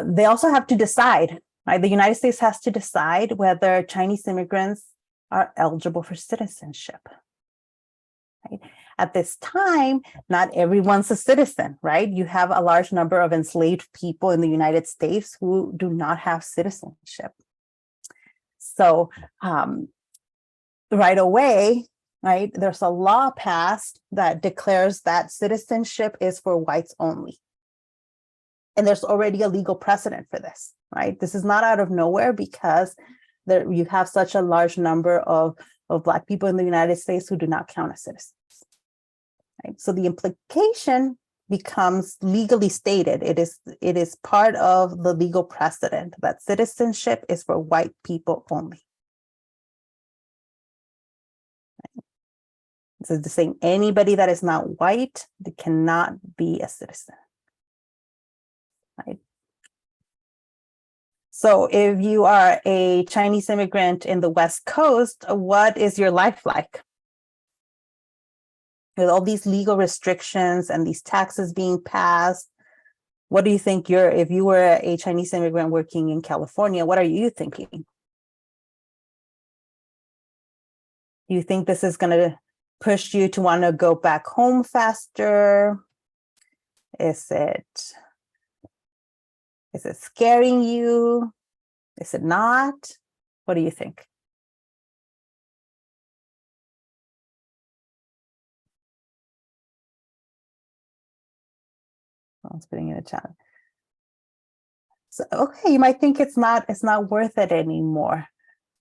They also have to decide, right? The United States has to decide whether Chinese immigrants are eligible for citizenship. Right? At this time, not everyone's a citizen, right? You have a large number of enslaved people in the United States who do not have citizenship. So right away, right, there's a law passed that declares that citizenship is for whites only. And there's already a legal precedent for this, right? This is not out of nowhere because you have such a large number of Black people in the United States who do not count as citizens. Right? So the implication becomes legally stated. It is part of the legal precedent that citizenship is for white people only. Right? So it's saying anybody that is not white, they cannot be a citizen. Right? So if you are a Chinese immigrant in the West Coast, what is your life like? With all these legal restrictions and these taxes being passed, What do you think if you were a Chinese immigrant working in California, what are you thinking? Do you think this is going to push you to want to go back home faster? Is it scaring you? Is it not? What do you think? Someone's putting in the chat. So, okay, you might think it's not worth it anymore.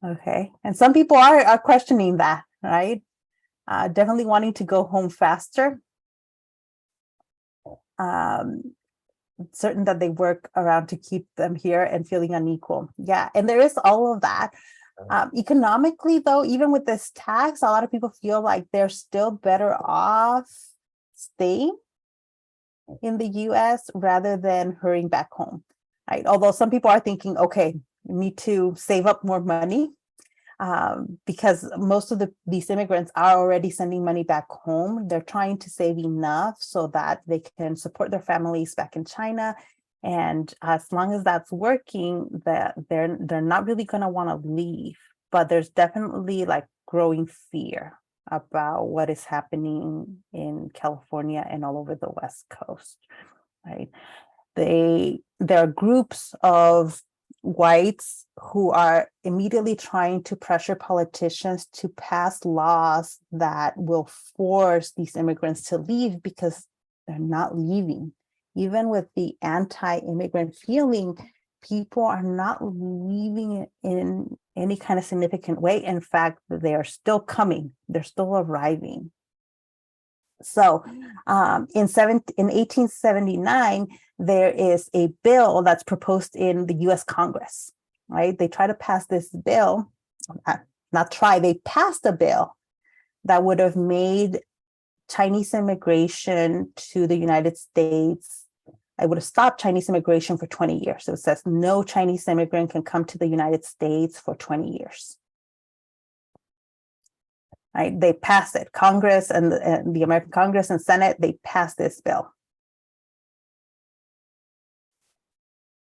Okay, and some people are questioning that, right? Definitely wanting to go home faster. Certain that they work around to keep them here and feeling unequal. Yeah, and there is all of that. Economically, though, even with this tax, a lot of people feel like they're still better off staying in the US rather than hurrying back home, right? Although some people are thinking, okay, we need to save up more money because most of these immigrants are already sending money back home. They're trying to save enough so that they can support their families back in China. And as long as that's working, that they're not really going to want to leave. But there's definitely like growing fear about what is happening in California and all over the West Coast, right? There are groups of whites who are immediately trying to pressure politicians to pass laws that will force these immigrants to leave because they're not leaving. Even with the anti-immigrant feeling, people are not leaving in any kind of significant way. In fact, they are still coming. They're still arriving. So in 1879, there is a bill that's proposed in the US Congress, right? They try to pass this bill, they passed a bill that would have made Chinese immigration to the United States. I would have stopped Chinese immigration for 20 years. So it says no Chinese immigrant can come to the United States for 20 years. Right? They passed it. Congress and the American Congress and Senate, they passed this bill.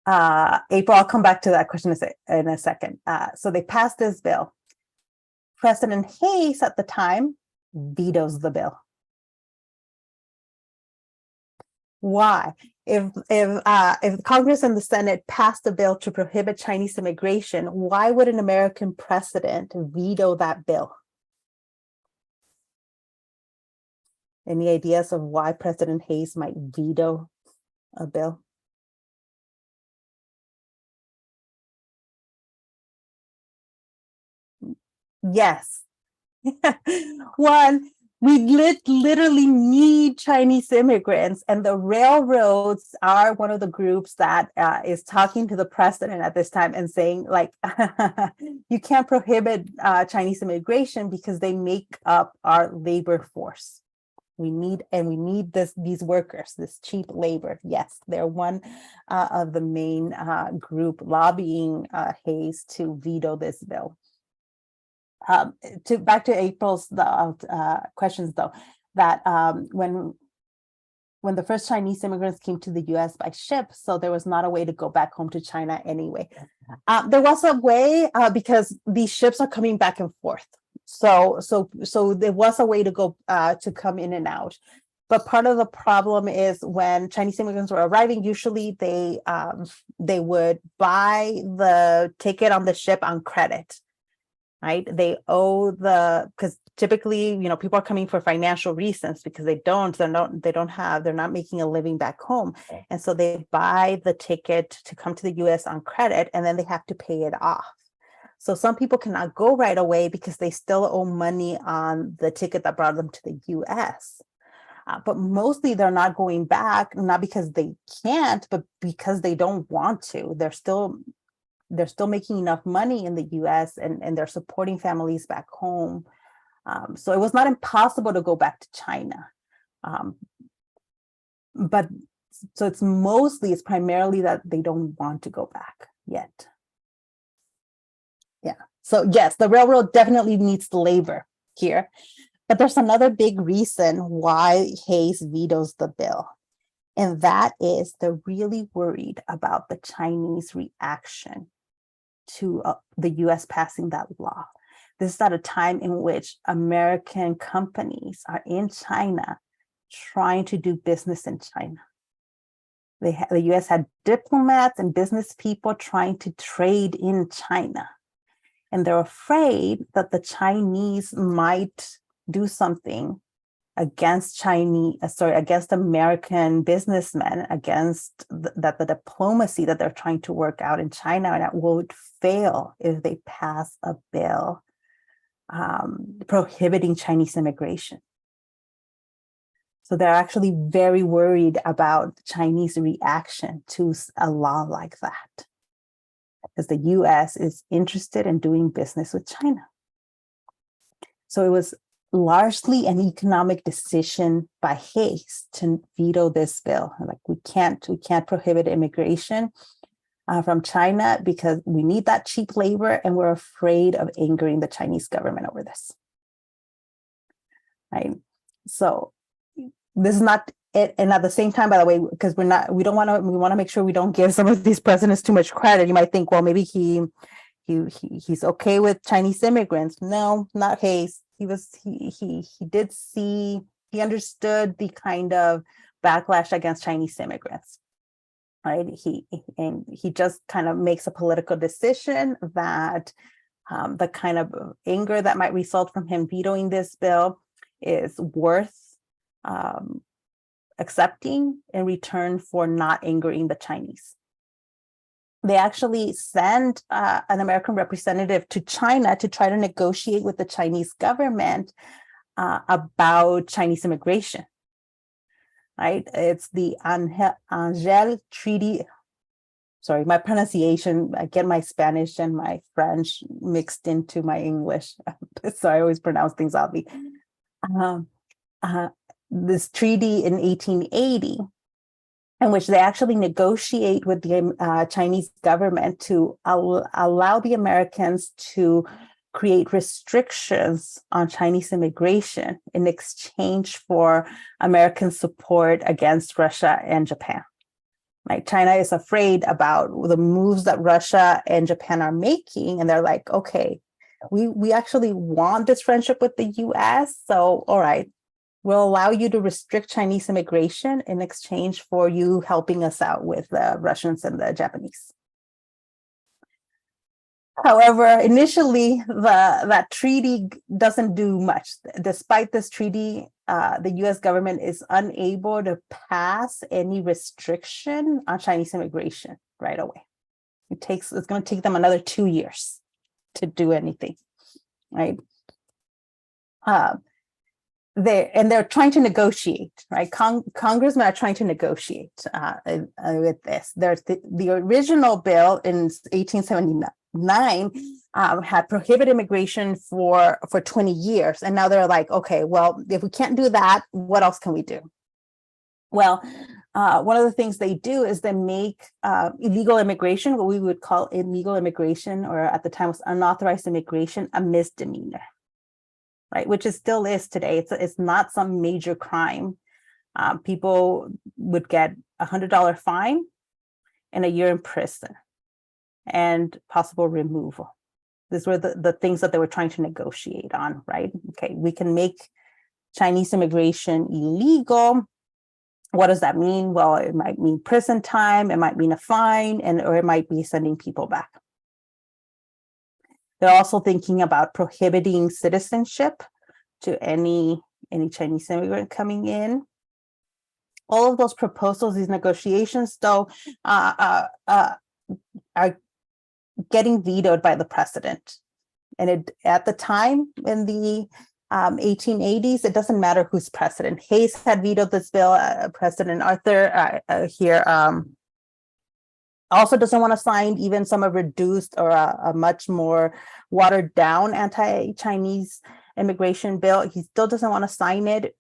April, I'll come back to that question in a second. So they passed this bill. President Hayes at the time vetoes the bill. Why? If Congress and the Senate passed a bill to prohibit Chinese immigration, why would an American president veto that bill? Any ideas of why President Hayes might veto a bill? Yes. One, we literally need Chinese immigrants, and the railroads are one of the groups that is talking to the president at this time and saying, like, you can't prohibit Chinese immigration because they make up our labor force. We need these workers, this cheap labor. Yes, they're one of the main group lobbying Hayes to veto this bill. Back to April's questions, though, that when the first Chinese immigrants came to the U.S. by ship, so there was not a way to go back home to China anyway. There was a way because these ships are coming back and forth. So there was a way to go to come in and out. But part of the problem is when Chinese immigrants were arriving, usually they would buy the ticket on the ship on credit. Right? They owe because typically, people are coming for financial reasons because they're not making a living back home. And so they buy the ticket to come to the US on credit, and then they have to pay it off. So some people cannot go right away because they still owe money on the ticket that brought them to the US. But mostly they're not going back, not because they can't, but because they don't want to. They're still making enough money in the US and they're supporting families back home. So it was not impossible to go back to China. But so it's primarily that they don't want to go back yet. Yeah. So yes, the railroad definitely needs the labor here. But there's another big reason why Hayes vetoes the bill. And that is they're really worried about the Chinese reaction to the US passing that law. This is at a time in which American companies are in China trying to do business in China. The US had diplomats and business people trying to trade in China. And they're afraid that the Chinese might do something against against American businessmen, against the diplomacy that they're trying to work out in China, and that would fail if they pass a bill prohibiting Chinese immigration. So they're actually very worried about Chinese reaction to a law like that, because the US is interested in doing business with China. So it was largely an economic decision by haste to veto this bill. Like we can't prohibit immigration from China because we need that cheap labor, and we're afraid of angering the Chinese government over this. Right. So this is not it. And at the same time, by the way, because we want to make sure we don't give some of these presidents too much credit. You might think, well, maybe he's okay with Chinese immigrants. No, not Hayes. He understood the kind of backlash against Chinese immigrants. Right. He just kind of makes a political decision that the kind of anger that might result from him vetoing this bill is worth accepting in return for not angering the Chinese. They actually sent an American representative to China to try to negotiate with the Chinese government about Chinese immigration. Right? It's the Angel Treaty. Sorry, my pronunciation, I get my Spanish and my French mixed into my English. So I always pronounce things oddly. This treaty in 1880, in which they actually negotiate with the Chinese government to allow the Americans to create restrictions on Chinese immigration in exchange for American support against Russia and Japan. Right? China is afraid about the moves that Russia and Japan are making, and they're like, okay, we actually want this friendship with the US, so all right, we'll allow you to restrict Chinese immigration in exchange for you helping us out with the Russians and the Japanese. However, initially, that treaty doesn't do much. Despite this treaty, the US government is unable to pass any restriction on Chinese immigration right away. It's going to take them another 2 years to do anything, right? They're trying to negotiate, right? Congressmen are trying to negotiate with this. There's the original bill in 1879. Had prohibited immigration for 20 years. And now they're like, okay, well, if we can't do that, what else can we do? Well, one of the things they do is they make illegal immigration, what we would call illegal immigration, or at the time was unauthorized immigration, a misdemeanor, right? Which it still is today. It's not some major crime. People would get $100 fine and a year in prison and possible removal. These were the things that they were trying to negotiate on, right? Okay, we can make Chinese immigration illegal. What does that mean? Well, it might mean prison time, it might mean a fine, or it might be sending people back. They're also thinking about prohibiting citizenship to any Chinese immigrant coming in. All of those proposals, these negotiations, though, are getting vetoed by the president. And at the time, in the 1880s, it doesn't matter who's president. Hayes had vetoed this bill. President Arthur here also doesn't want to sign even some of reduced or a much more watered down anti-Chinese immigration bill. He still doesn't want to sign it.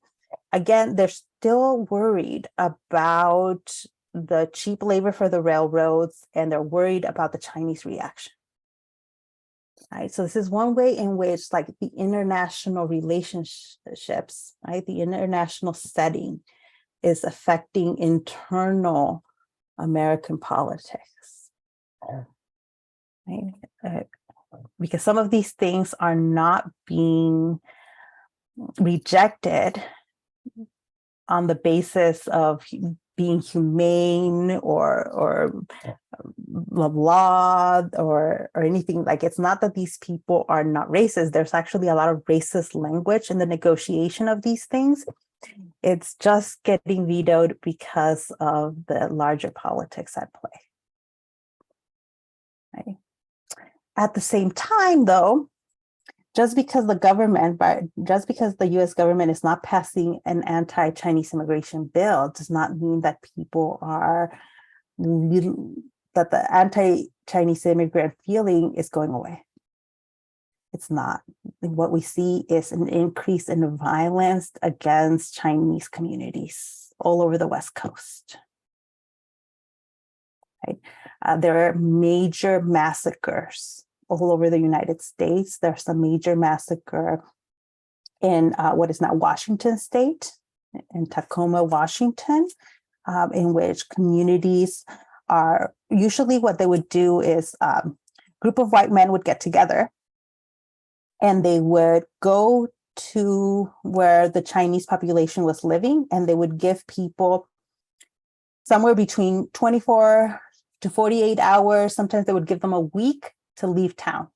Again, they're still worried about the cheap labor for the railroads, and they're worried about the Chinese reaction. Right, so this is one way in which, like, the international relationships, right, the international setting is affecting internal American politics. Right? Because some of these things are not being rejected on the basis of being humane or law or anything. Like, it's not that these people are not racist. There's actually a lot of racist language in the negotiation of these things. It's just getting vetoed because of the larger politics at play. Right? At the same time, though, just because the US government is not passing an anti-Chinese immigration bill does not mean that people are that the anti-Chinese immigrant feeling is going away. It's not. What we see is an increase in violence against Chinese communities all over the West Coast. Right? There are major massacres all over the United States. There's a major massacre in what is now Washington State, in Tacoma, Washington, in which communities are usually what they would do is a group of white men would get together and they would go to where the Chinese population was living, and they would give people somewhere between 24 to 48 hours. Sometimes they would give them a week to leave town.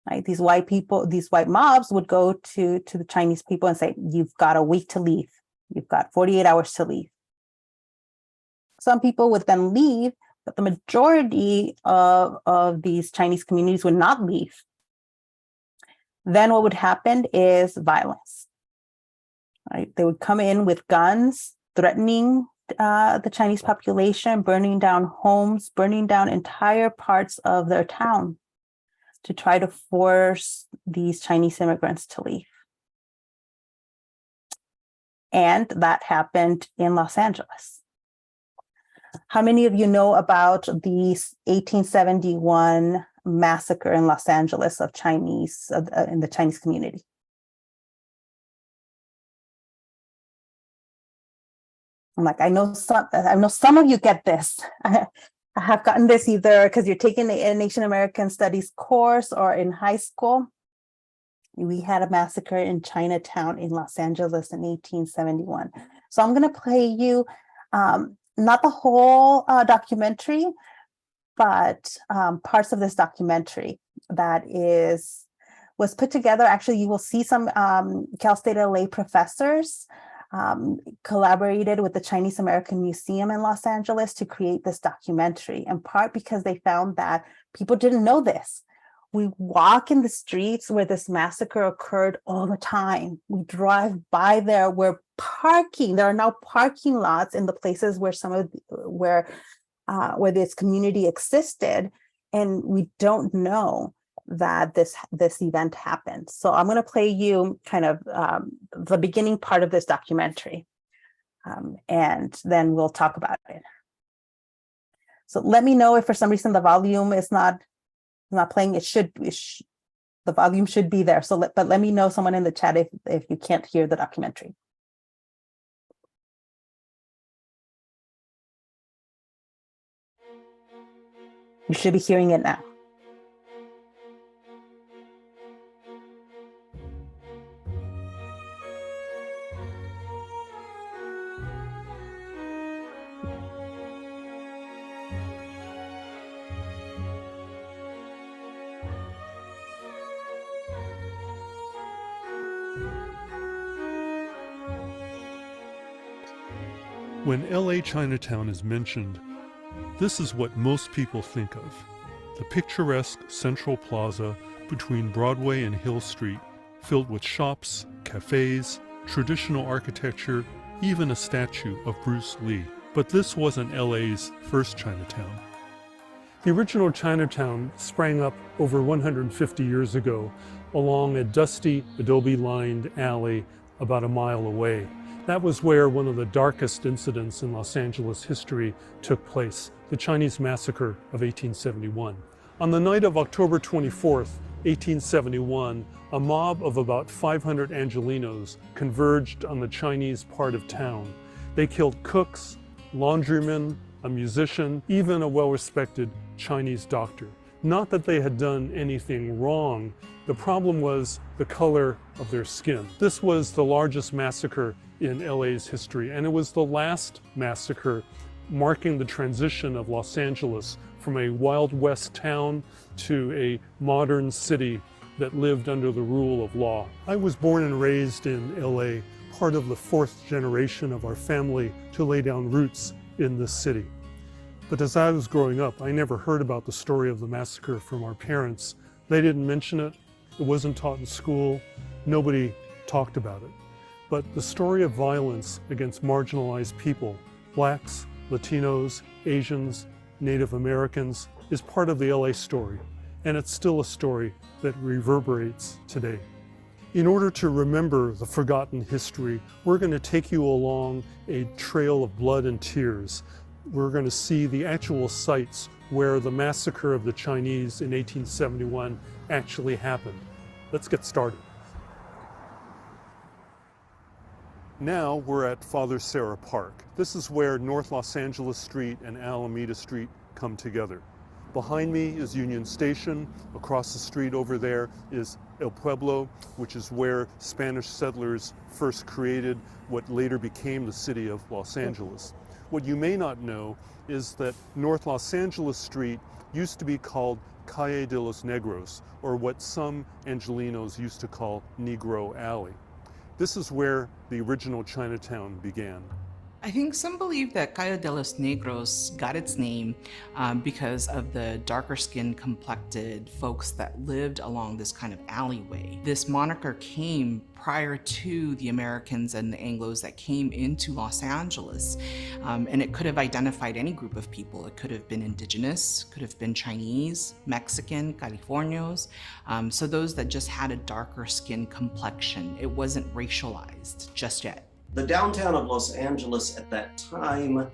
Right? These white people, these white mobs would go to the Chinese people and say, you've got a week to leave. You've got 48 hours to leave. Some people would then leave, but the majority of these Chinese communities would not leave. Then what would happen is violence. Right? They would come in with guns, threatening the Chinese population, burning down homes, burning down entire parts of their town to try to force these Chinese immigrants to leave. And that happened in Los Angeles. How many of you know about the 1871 massacre in Los Angeles of Chinese in the Chinese community? I'm like, I know some of you get this. I have gotten this either because you're taking a Asian American Studies course or in high school. We had a massacre in Chinatown in Los Angeles in 1871. So I'm going to play you not the whole documentary, but parts of this documentary that was put together. Actually, you will see some Cal State LA professors collaborated with the Chinese American Museum in Los Angeles to create this documentary, in part because they found that people didn't know this. We walk in the streets where this massacre occurred all the time. We drive by there. We're parking. There are now parking lots in the places where where this community existed, and we don't know that this event happened. So I'm going to play you kind of the beginning part of this documentary, and then we'll talk about it. So let me know if for some reason the volume is not playing. The volume should be there. So but let me know, someone in the chat, if you can't hear the documentary. You should be hearing it now. When LA Chinatown is mentioned, this is what most people think of: the picturesque Central Plaza between Broadway and Hill Street, filled with shops, cafes, traditional architecture, even a statue of Bruce Lee. But this wasn't LA's first Chinatown. The original Chinatown sprang up over 150 years ago along a dusty, adobe-lined alley about a mile away. That was where one of the darkest incidents in Los Angeles history took place, the Chinese Massacre of 1871. On the night of October 24th, 1871, a mob of about 500 Angelenos converged on the Chinese part of town. They killed cooks, laundrymen, a musician, even a well-respected Chinese doctor. Not that they had done anything wrong, the problem was the color of their skin. This was the largest massacre in LA's history, and it was the last massacre marking the transition of Los Angeles from a Wild West town to a modern city that lived under the rule of law. I was born and raised in LA, part of the fourth generation of our family to lay down roots in this city. But as I was growing up, I never heard about the story of the massacre from our parents. They didn't mention it. It wasn't taught in school. Nobody talked about it. But the story of violence against marginalized people, Blacks, Latinos, Asians, Native Americans, is part of the LA story. And it's still a story that reverberates today. In order to remember the forgotten history, we're going to take you along a trail of blood and tears. We're going to see the actual sites where the massacre of the Chinese in 1871 actually happened. Let's get started. Now we're at Father Serra Park. This is where North Los Angeles Street and Alameda Street come together. Behind me is Union Station. Across the street over there is El Pueblo, which is where Spanish settlers first created what later became the city of Los Angeles. What you may not know is that North Los Angeles Street used to be called Calle de los Negros, or what some Angelenos used to call Negro Alley. This is where the original Chinatown began. I think some believe that Calle de los Negros got its name because of the darker skinned complected folks that lived along this kind of alleyway. This moniker came prior to the Americans and the Anglos that came into Los Angeles. And it could have identified any group of people. It could have been indigenous, could have been Chinese, Mexican, Californios. So those that just had a darker skin complexion. It wasn't racialized just yet. The downtown of Los Angeles at that time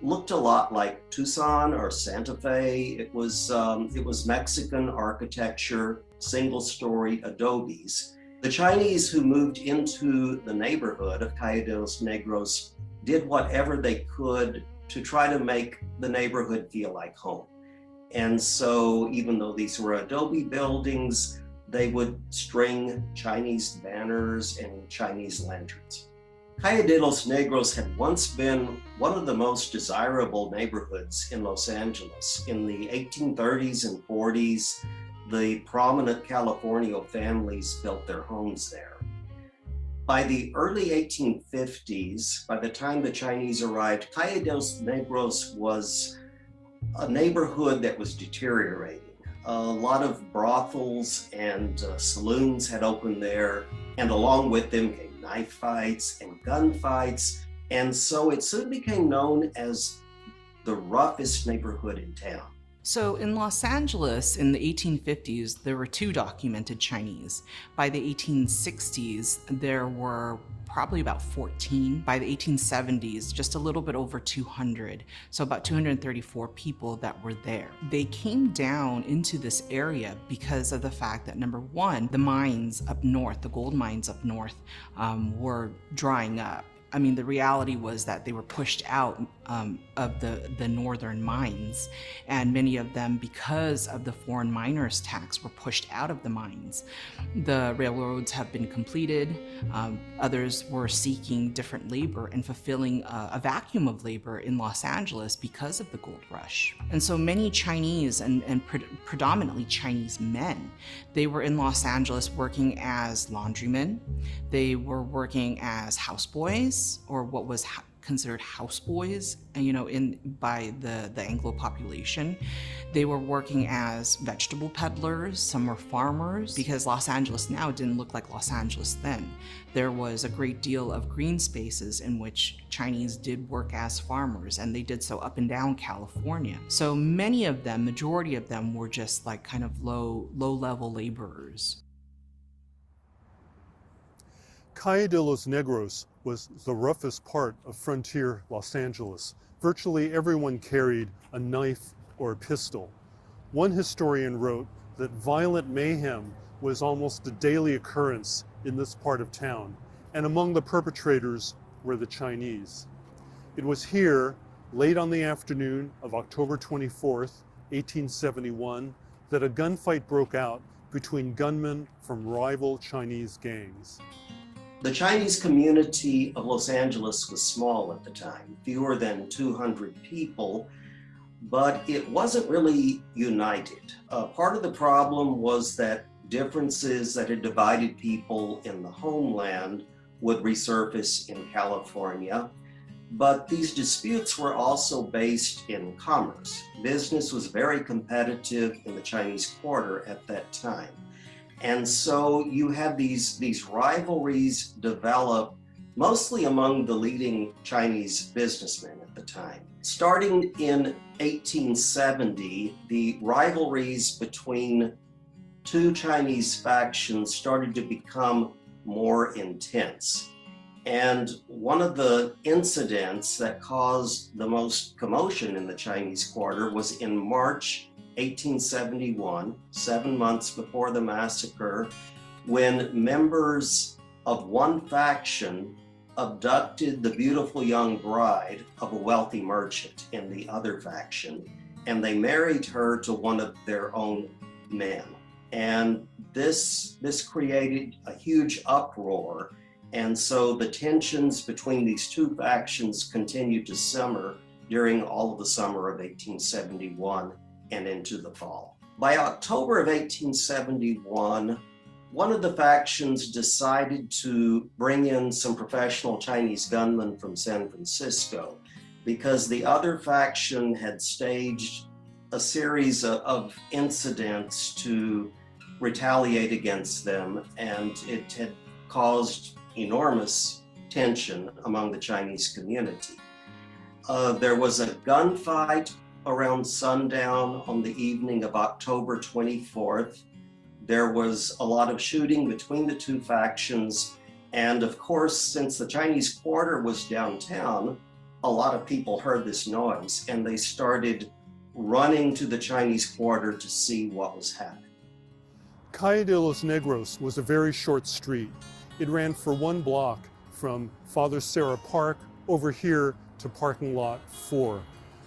looked a lot like Tucson or Santa Fe. It was Mexican architecture, single-story adobes. The Chinese who moved into the neighborhood of Calle de los Negros did whatever they could to try to make the neighborhood feel like home. And so even though these were adobe buildings, they would string Chinese banners and Chinese lanterns. Calle de los Negros had once been one of the most desirable neighborhoods in Los Angeles. In the 1830s and 40s, the prominent Californio families built their homes there. By the early 1850s, by the time the Chinese arrived, Calle de los Negros was a neighborhood that was deteriorating. A lot of brothels and saloons had opened there, and along with them came knife fights and gun fights. And so it soon became known as the roughest neighborhood in town. So in Los Angeles in the 1850s, there were 2 documented Chinese. By the 1860s, there were probably about 14. By the 1870s, just a little bit over 200. So about 234 people that were there. They came down into this area because of the fact that, number one, the mines up north, the gold mines up north, were drying up. I mean, the reality was that they were pushed out of the northern mines, and many of them, because of the foreign miners tax, were pushed out of the mines. The railroads have been completed. Others were seeking different labor and fulfilling a vacuum of labor in Los Angeles because of the gold rush. And so many Chinese and predominantly Chinese men, they were in Los Angeles working as laundrymen. They were working as houseboys, or what was considered houseboys, by the Anglo population. They were working as vegetable peddlers, some were farmers, because Los Angeles now didn't look like Los Angeles then. There was a great deal of green spaces in which Chinese did work as farmers, and they did so up and down California. So many of them, majority of them, were just like kind of low-level laborers. Calle de los Negros was the roughest part of frontier Los Angeles. Virtually everyone carried a knife or a pistol. One historian wrote that violent mayhem was almost a daily occurrence in this part of town, and among the perpetrators were the Chinese. It was here, late on the afternoon of October 24th, 1871, that a gunfight broke out between gunmen from rival Chinese gangs. The Chinese community of Los Angeles was small at the time, fewer than 200 people, but it wasn't really united. Part of the problem was that differences that had divided people in the homeland would resurface in California. But these disputes were also based in commerce. Business was very competitive in the Chinese Quarter at that time. And so you had these rivalries develop mostly among the leading Chinese businessmen at the time. Starting in 1870, the rivalries between two Chinese factions started to become more intense. And one of the incidents that caused the most commotion in the Chinese Quarter was in March 1871, 7 months before the massacre, when members of one faction abducted the beautiful young bride of a wealthy merchant in the other faction, and they married her to one of their own men. And this created a huge uproar. And so the tensions between these two factions continued to simmer during all of the summer of 1871 and into the fall. By October of 1871, one of the factions decided to bring in some professional Chinese gunmen from San Francisco because the other faction had staged a series of incidents to retaliate against them, and it had caused enormous tension among the Chinese community. There was a gunfight around sundown on the evening of October 24th. There was a lot of shooting between the two factions. And of course, since the Chinese Quarter was downtown, a lot of people heard this noise and they started running to the Chinese Quarter to see what was happening. Calle de los Negros was a very short street. It ran for 1 block from Father Sarah Park over here to parking lot 4.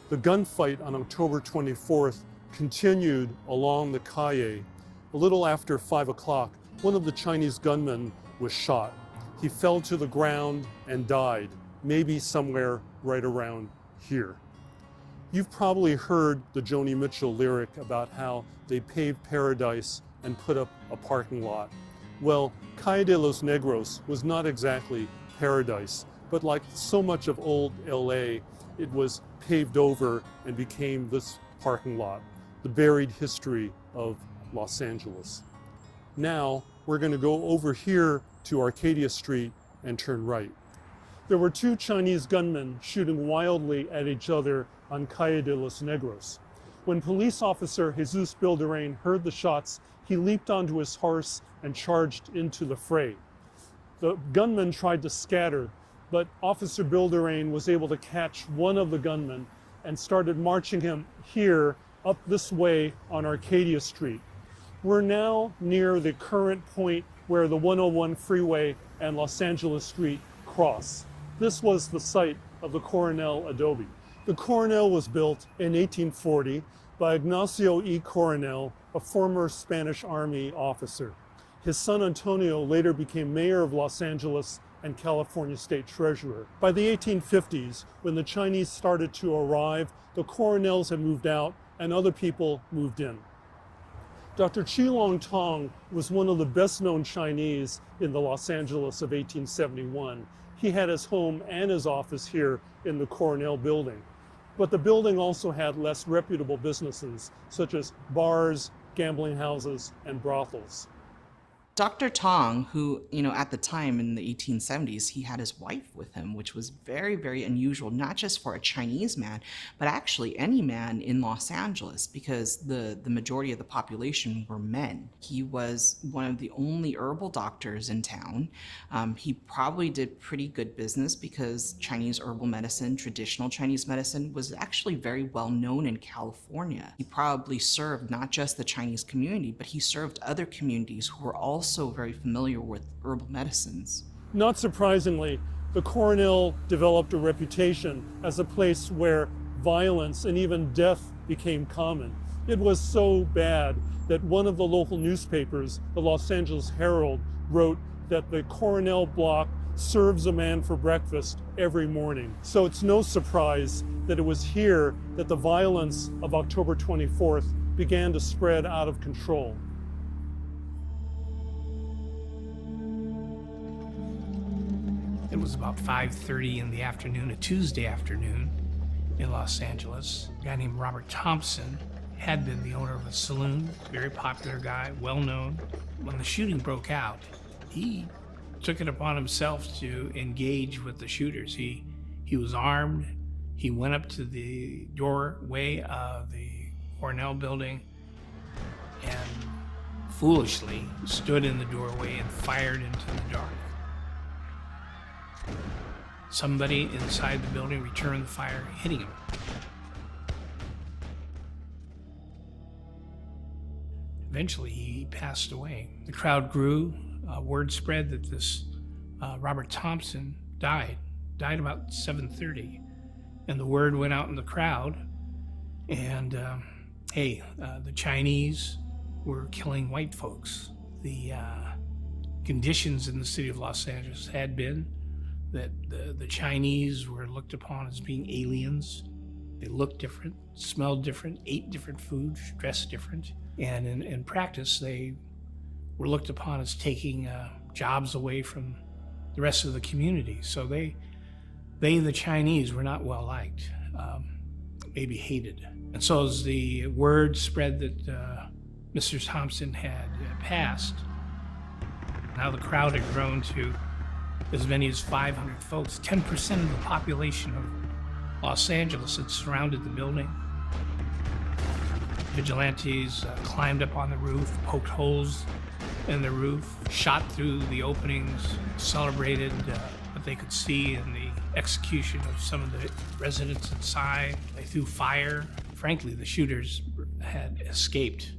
The gunfight on October 24th continued along the calle. A little after 5 o'clock, one of the Chinese gunmen was shot. He fell to the ground and died, maybe somewhere right around here. You've probably heard the Joni Mitchell lyric about how they paved paradise and put up a parking lot. Well, Calle de los Negros was not exactly paradise, but like so much of old LA, it was paved over and became this parking lot, the buried history of Los Angeles. Now, we're going to go over here to Arcadia Street and turn right. There were 2 Chinese gunmen shooting wildly at each other on Calle de los Negros. When police officer Jesus Bilderain heard the shots, he leaped onto his horse and charged into the fray. The gunmen tried to scatter, but Officer Bilderain was able to catch one of the gunmen and started marching him here up this way on Arcadia Street. We're now near the current point where the 101 freeway and Los Angeles Street cross. This was the site of the Coronel Adobe. The Coronel was built in 1840 by Ignacio E. Coronel, a former Spanish Army officer. His son Antonio later became mayor of Los Angeles and California State Treasurer. By the 1850s, when the Chinese started to arrive, the Coronels had moved out and other people moved in. Dr. Qilong Tong was one of the best-known Chinese in the Los Angeles of 1871. He had his home and his office here in the Coronel building. But the building also had less reputable businesses, such as bars, gambling houses, and brothels. Dr. Tong, who, at the time in the 1870s, he had his wife with him, which was very, very unusual, not just for a Chinese man, but actually any man in Los Angeles, because the majority of the population were men. He was one of the only herbal doctors in town. He probably did pretty good business because Chinese herbal medicine, traditional Chinese medicine, was actually very well known in California. He probably served not just the Chinese community, but he served other communities who were also very familiar with herbal medicines. Not surprisingly, the Coronel developed a reputation as a place where violence and even death became common. It was so bad that one of the local newspapers, the Los Angeles Herald, wrote that the Coronel block serves a man for breakfast every morning. So it's no surprise that it was here that the violence of October 24th began to spread out of control. It was about 5:30 in the afternoon, a Tuesday afternoon in Los Angeles. A guy named Robert Thompson had been the owner of a saloon, very popular guy, well known. When the shooting broke out, he took it upon himself to engage with the shooters. He was armed. He went up to the doorway of the Cornell building and foolishly stood in the doorway and fired into the dark. Somebody inside the building returned the fire, hitting him. Eventually, he passed away. The crowd grew. Word spread that this Robert Thompson died about 7:30. And the word went out in the crowd. And the Chinese were killing white folks. The conditions in the city of Los Angeles had been that the Chinese were looked upon as being aliens. They looked different, smelled different, ate different food, dressed different. And in practice, they were looked upon as taking jobs away from the rest of the community. So they the Chinese, were not well liked, maybe hated. And so as the word spread that Mr. Thompson had passed, now the crowd had grown to as many as 500 folks. 10% of the population of Los Angeles had surrounded the building. Vigilantes climbed up on the roof, poked holes in the roof, shot through the openings, celebrated what they could see in the execution of some of the residents inside. They threw fire. Frankly, the shooters had escaped,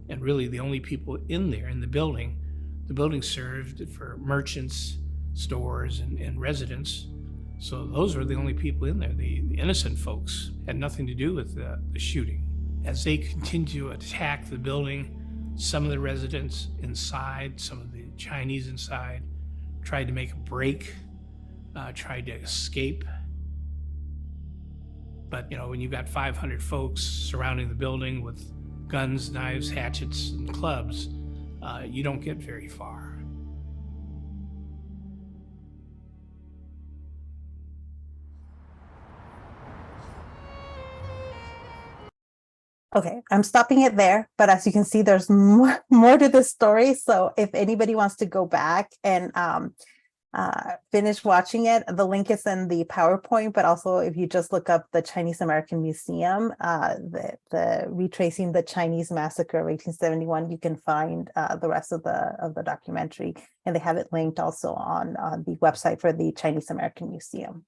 and really the only people in there, in the building served for merchants, stores, and residents. So those were the only people in there. The innocent folks had nothing to do with the shooting. As they continued to attack the building, some of the residents inside, some of the Chinese inside, tried to make a break, tried to escape. But when you've got 500 folks surrounding the building with guns, knives, hatchets, and clubs, you don't get very far. Okay, I'm stopping it there, but as you can see, there's more to this story. So if anybody wants to go back and finish watching it, the link is in the PowerPoint, but also if you just look up the Chinese American Museum, the retracing the Chinese massacre of 1871, you can find the rest of the documentary, and they have it linked also on the website for the Chinese American Museum.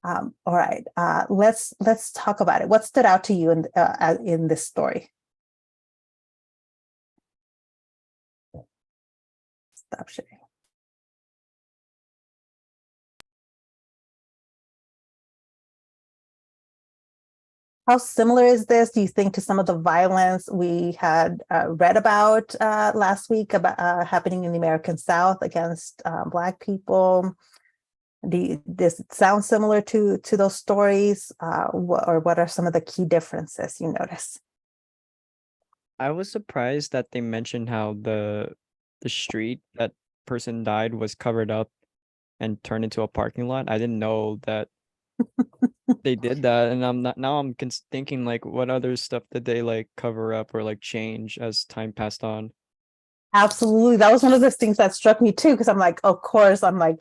All right, let's talk about it. What stood out to you in this story? Stop sharing. How similar is this, do you think, to some of the violence we had read about last week about happening in the American South against Black people? Does it sound similar to those stories, or what are some of the key differences you notice? I was surprised that they mentioned how the street that person died was covered up and turned into a parking lot. I didn't know that they did that, and I'm thinking, like, what other stuff did they like cover up or like change as time passed on? Absolutely. That was one of those things that struck me too, because I'm like, of course, I'm like,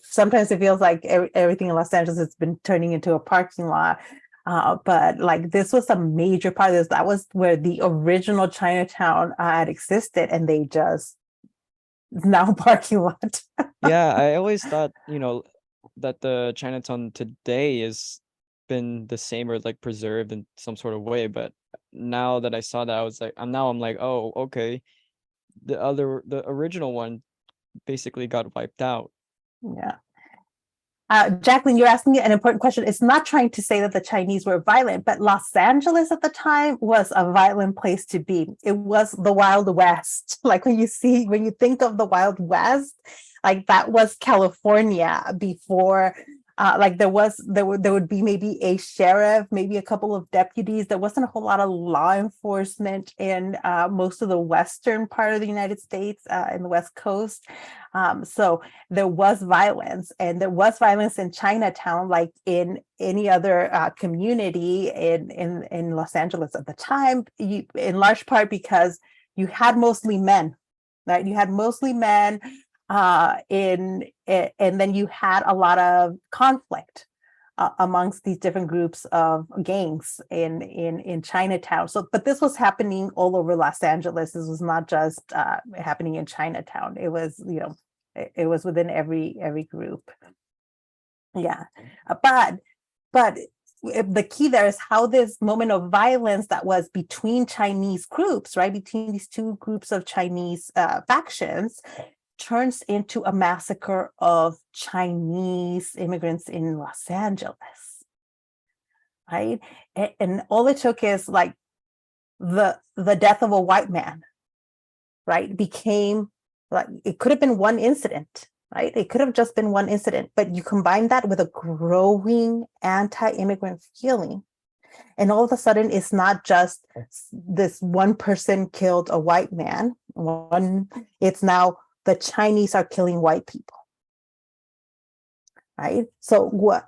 sometimes it feels like everything in Los Angeles has been turning into a parking lot. But like, this was a major part of this. That was where the original Chinatown had existed, and they just now a parking lot. Yeah, I always thought, that the Chinatown today has been the same or like preserved in some sort of way. But now that I saw that, I was like, I'm like, oh, okay. The original one basically got wiped out. Yeah. Jacqueline, you're asking an important question. It's not trying to say that the Chinese were violent, but Los Angeles at the time was a violent place to be. It was the Wild West. Like when you think of the Wild West, like that was California before. Like there would be maybe a sheriff, maybe a couple of deputies. There wasn't a whole lot of law enforcement in most of the western part of the United States, in the West Coast. So there was violence, and there was violence in Chinatown, like in any other community in Los Angeles at the time, in large part because you had mostly men, right? You had mostly men. And then you had a lot of conflict amongst these different groups of gangs in Chinatown. So, but this was happening all over Los Angeles. This was not just happening in Chinatown. It was, it was within every group. Yeah, but the key there is how this moment of violence that was between Chinese groups, right, between these two groups of Chinese factions, turns into a massacre of Chinese immigrants in Los Angeles, right? And all it took is like the death of a white man, right? Became like, it could have been one incident, right? It could have just been one incident, but you combine that with a growing anti-immigrant feeling. And all of a sudden, it's not just this one person killed a white man. It's now the Chinese are killing white people, right? So what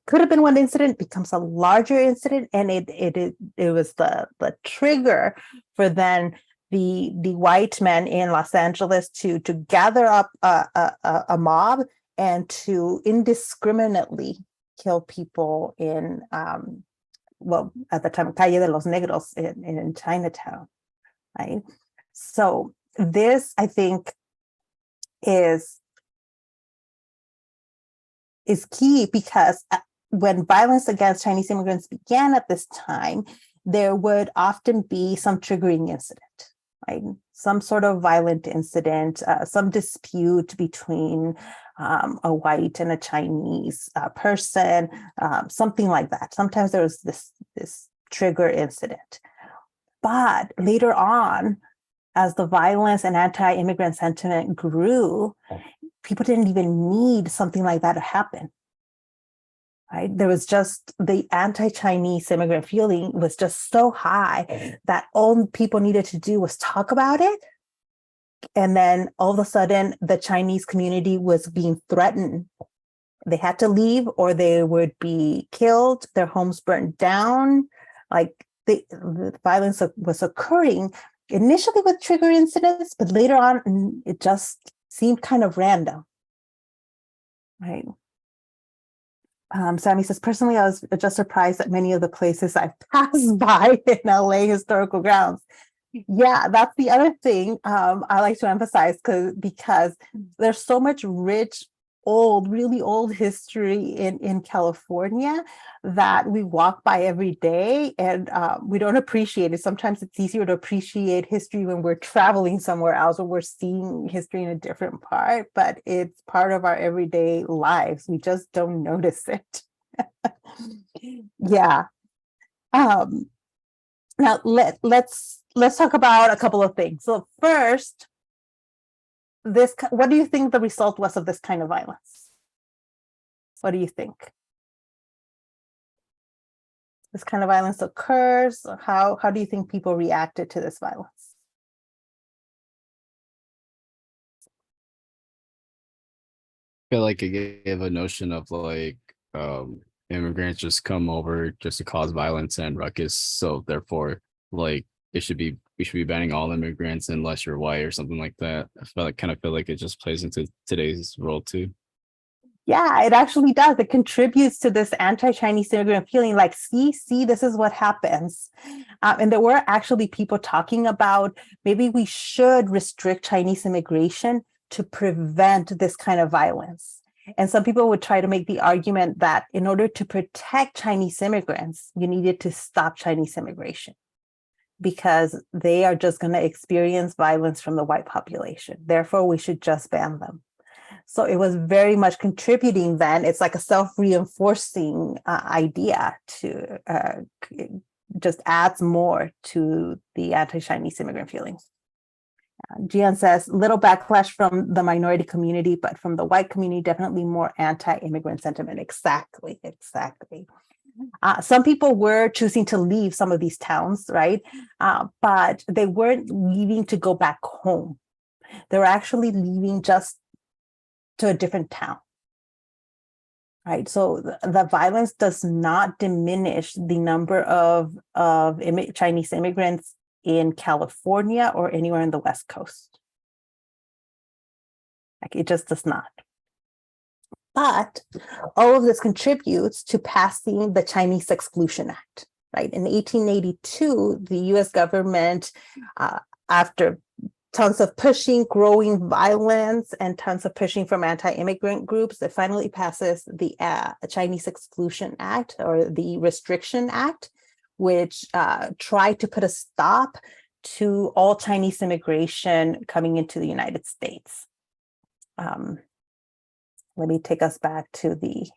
could have been one incident becomes a larger incident, and it was the trigger for then the white men in Los Angeles to gather up a mob and to indiscriminately kill people in at the time Calle de los Negros in Chinatown, right? So this, I think, is key, because when violence against Chinese immigrants began at this time, there would often be some triggering incident, right? Some sort of violent incident, some dispute between a white and a Chinese person, something like that. Sometimes there was this trigger incident. But later on, as the violence and anti-immigrant sentiment grew, people didn't even need something like that to happen, right? There was just the anti-Chinese immigrant feeling was just so high that all people needed to do was talk about it. And then all of a sudden, the Chinese community was being threatened. They had to leave or they would be killed, their homes burned down. Like the violence was occurring initially with trigger incidents, but later on, it just seemed kind of random, right? Sammy says, personally, I was just surprised at many of the places I've passed by in LA historical grounds. Yeah, that's the other thing I like to emphasize, because there's so much rich, really old history in California that we walk by every day, and we don't appreciate it. Sometimes it's easier to appreciate history when we're traveling somewhere else or we're seeing history in a different part, but it's part of our everyday lives. We just don't notice it. Yeah. Now let's talk about a couple of things. So first, what do you think the result was of this kind of violence? What do you think? This kind of violence occurs. How do you think people reacted to this violence? I feel like it gave a notion of like immigrants just come over just to cause violence and ruckus. So therefore, like we should be banning all immigrants unless you're white or something like that. I feel like it just plays into today's world too. Yeah, it actually does. It contributes to this anti-Chinese immigrant feeling like, see, this is what happens. And there were actually people talking about maybe we should restrict Chinese immigration to prevent this kind of violence. And some people would try to make the argument that in order to protect Chinese immigrants, you needed to stop Chinese immigration, because they are just going to experience violence from the white population. Therefore, we should just ban them. So it was very much contributing then. It's like a self-reinforcing idea to just adds more to the anti-Chinese immigrant feelings. Jian says, little backlash from the minority community, but from the white community, definitely more anti-immigrant sentiment. Exactly. Some people were choosing to leave some of these towns, right? But they weren't leaving to go back home. They were actually leaving just to a different town, right? So the violence does not diminish the number of Chinese immigrants in California or anywhere in the West Coast. Like, it just does not. But all of this contributes to passing the Chinese Exclusion Act, right? In 1882, the US government, after tons of pushing, growing violence, and tons of pushing from anti-immigrant groups, it finally passes the Chinese Exclusion Act, or the Restriction Act, which tried to put a stop to all Chinese immigration coming into the United States. Let me take us back to the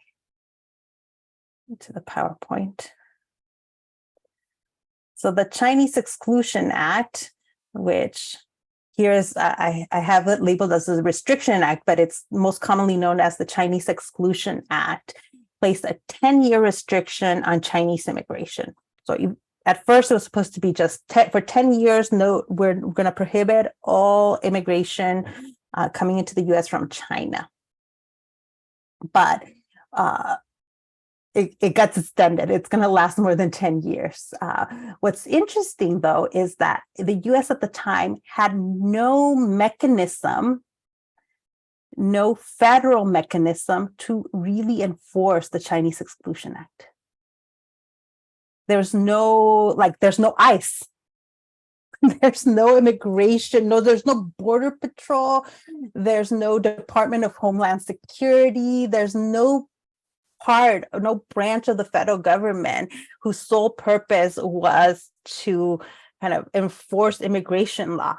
PowerPoint. So the Chinese Exclusion Act, which here's, I have it labeled as a Restriction Act, but it's most commonly known as the Chinese Exclusion Act, placed a 10-year restriction on Chinese immigration. So at first it was supposed to be just for 10 years, no, we're going to prohibit all immigration coming into the US from China. But it gets extended. It's going to last more than 10 years. What's interesting, though, is that the US at the time had no mechanism, no federal mechanism to really enforce the Chinese Exclusion Act. There's no ICE. There's no immigration, there's no border patrol, there's no Department of Homeland Security, there's no branch of the federal government whose sole purpose was to kind of enforce immigration law.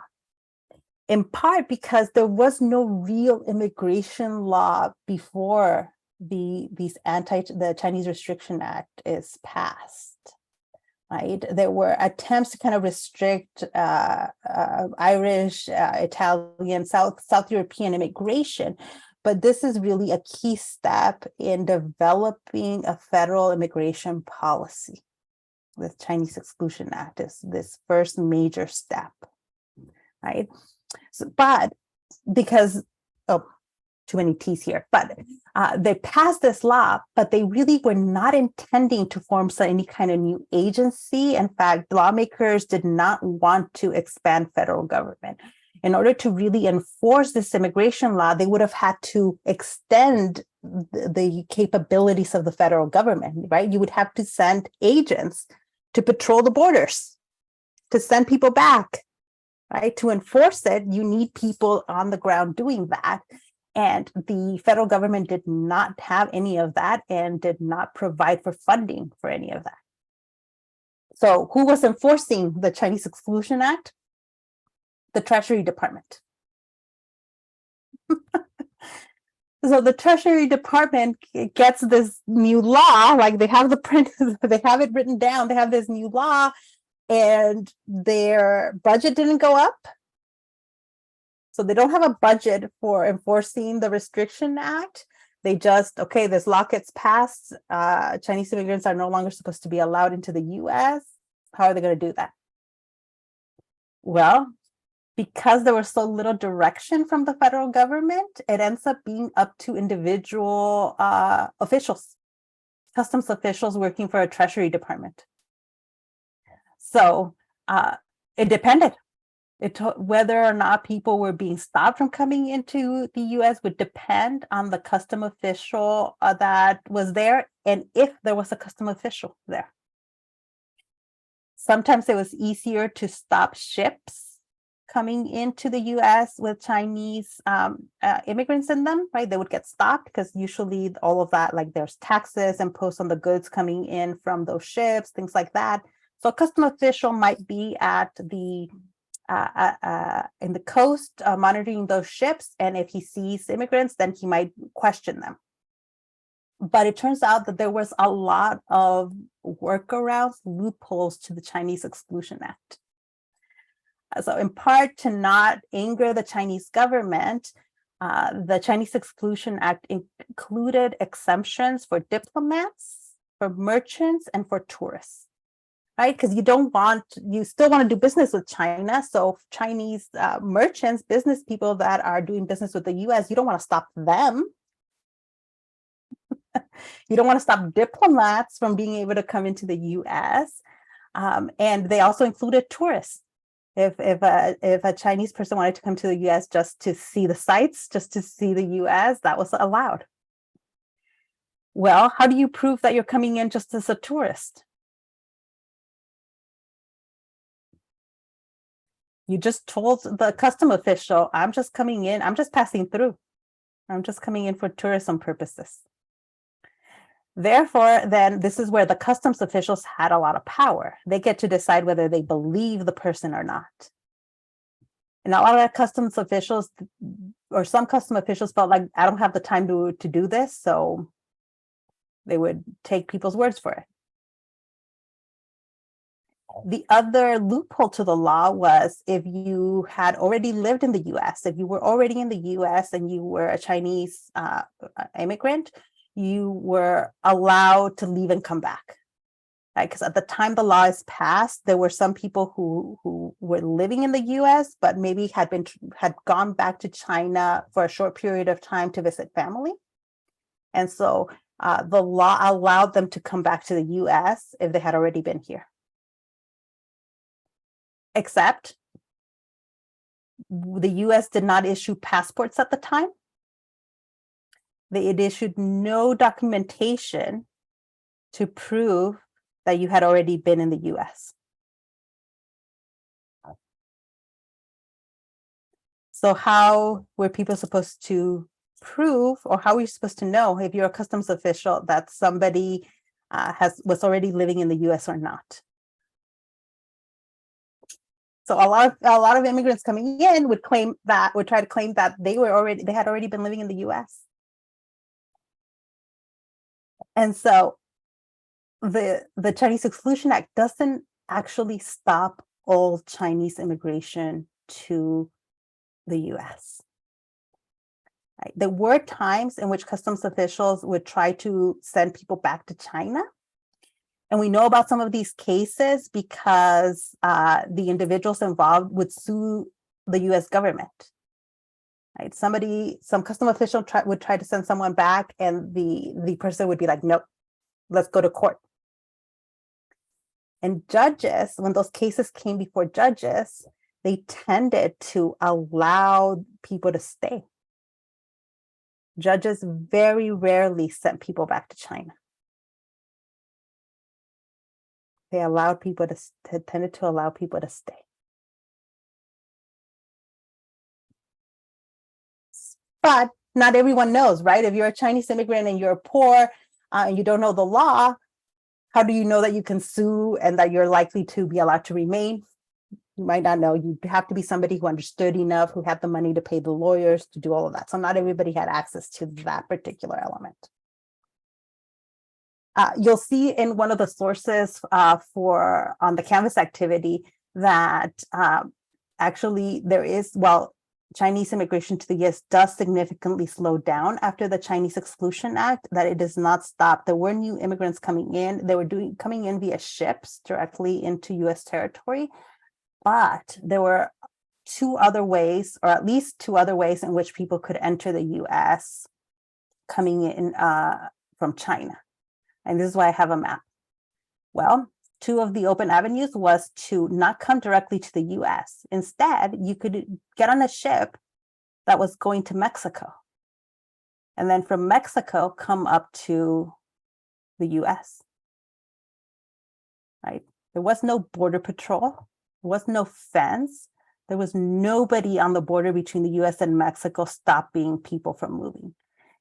In part because there was no real immigration law before the Chinese Restriction Act is passed. Right, there were attempts to kind of restrict Irish, Italian, South European immigration, but this is really a key step in developing a federal immigration policy. The Chinese Exclusion Act is this first major step, right? So, but because too many T's here, but they passed this law, but they really were not intending to form any kind of new agency. In fact, lawmakers did not want to expand federal government. In order to really enforce this immigration law, they would have had to extend the capabilities of the federal government, right? You would have to send agents to patrol the borders, to send people back, right? To enforce it, you need people on the ground doing that. And the federal government did not have any of that and did not provide for funding for any of that. So who was enforcing the Chinese Exclusion Act? The Treasury Department. So the Treasury Department gets this new law, like they have they have it written down, they have this new law, and their budget didn't go up. So they don't have a budget for enforcing the Restriction Act. They just, okay, this law gets passed. Chinese immigrants are no longer supposed to be allowed into the US. How are they going to do that? Well, because there was so little direction from the federal government, it ends up being up to individual officials, customs officials working for a Treasury Department. So it depended. Whether or not people were being stopped from coming into the US would depend on the custom official that was there, and if there was a custom official there. Sometimes it was easier to stop ships coming into the US with Chinese immigrants in them, right? They would get stopped because usually all of that, like there's taxes imposed on the goods coming in from those ships, things like that. So a custom official might be at the in the coast, monitoring those ships. And if he sees immigrants, then he might question them. But it turns out that there was a lot of workarounds, loopholes to the Chinese Exclusion Act. So in part to not anger the Chinese government, the Chinese Exclusion Act included exemptions for diplomats, for merchants, and for tourists. Right, because you still want to do business with China. So Chinese merchants, business people that are doing business with the US, you don't want to stop them. You don't want to stop diplomats from being able to come into the US. And they also included tourists. If a Chinese person wanted to come to the US just to see the sights, just to see the US, that was allowed. Well, how do you prove that you're coming in just as a tourist? You just told the custom official, I'm just coming in, I'm just passing through. I'm just coming in for tourism purposes. Therefore, then this is where the customs officials had a lot of power. They get to decide whether they believe the person or not. And a lot of customs officials, or some custom officials, felt like, I don't have the time to do this, so they would take people's words for it. The other loophole to the law was if you had already lived in the US, if you were already in the US and you were a Chinese immigrant, you were allowed to leave and come back. Right? Because at the time the law is passed, there were some people who were living in the US, but maybe had gone back to China for a short period of time to visit family. And so the law allowed them to come back to the US if they had already been here. Except the US did not issue passports at the time. It issued no documentation to prove that you had already been in the US. So how were people supposed to prove, or how were you supposed to know if you're a customs official that somebody was already living in the US or not? So a lot of immigrants coming in would try to claim that they had already been living in the US. And so the Chinese Exclusion Act doesn't actually stop all Chinese immigration to the US. Right? There were times in which customs officials would try to send people back to China. And we know about some of these cases because the individuals involved would sue the US government. Right? Some custom official would try to send someone back, and the person would be like, nope, let's go to court. And judges, when those cases came before judges, they tended to allow people to stay. Judges very rarely sent people back to China. They tended to allow people to stay. But not everyone knows, right? If you're a Chinese immigrant and you're poor and you don't know the law, how do you know that you can sue and that you're likely to be allowed to remain? You might not know. You have to be somebody who understood enough, who had the money to pay the lawyers to do all of that. So not everybody had access to that particular element. You'll see in one of the sources on the Canvas activity that actually there is, Chinese immigration to the US does significantly slow down after the Chinese Exclusion Act, that it does not stop. There were new immigrants coming in. They were coming in via ships directly into US territory, but there were two other ways, or at least two other ways in which people could enter the US coming in from China. And this is why I have a map. Well, two of the open avenues was to not come directly to the US. Instead, you could get on a ship that was going to Mexico. And then from Mexico, come up to the US. Right? There was no border patrol. There was no fence. There was nobody on the border between the US and Mexico stopping people from moving.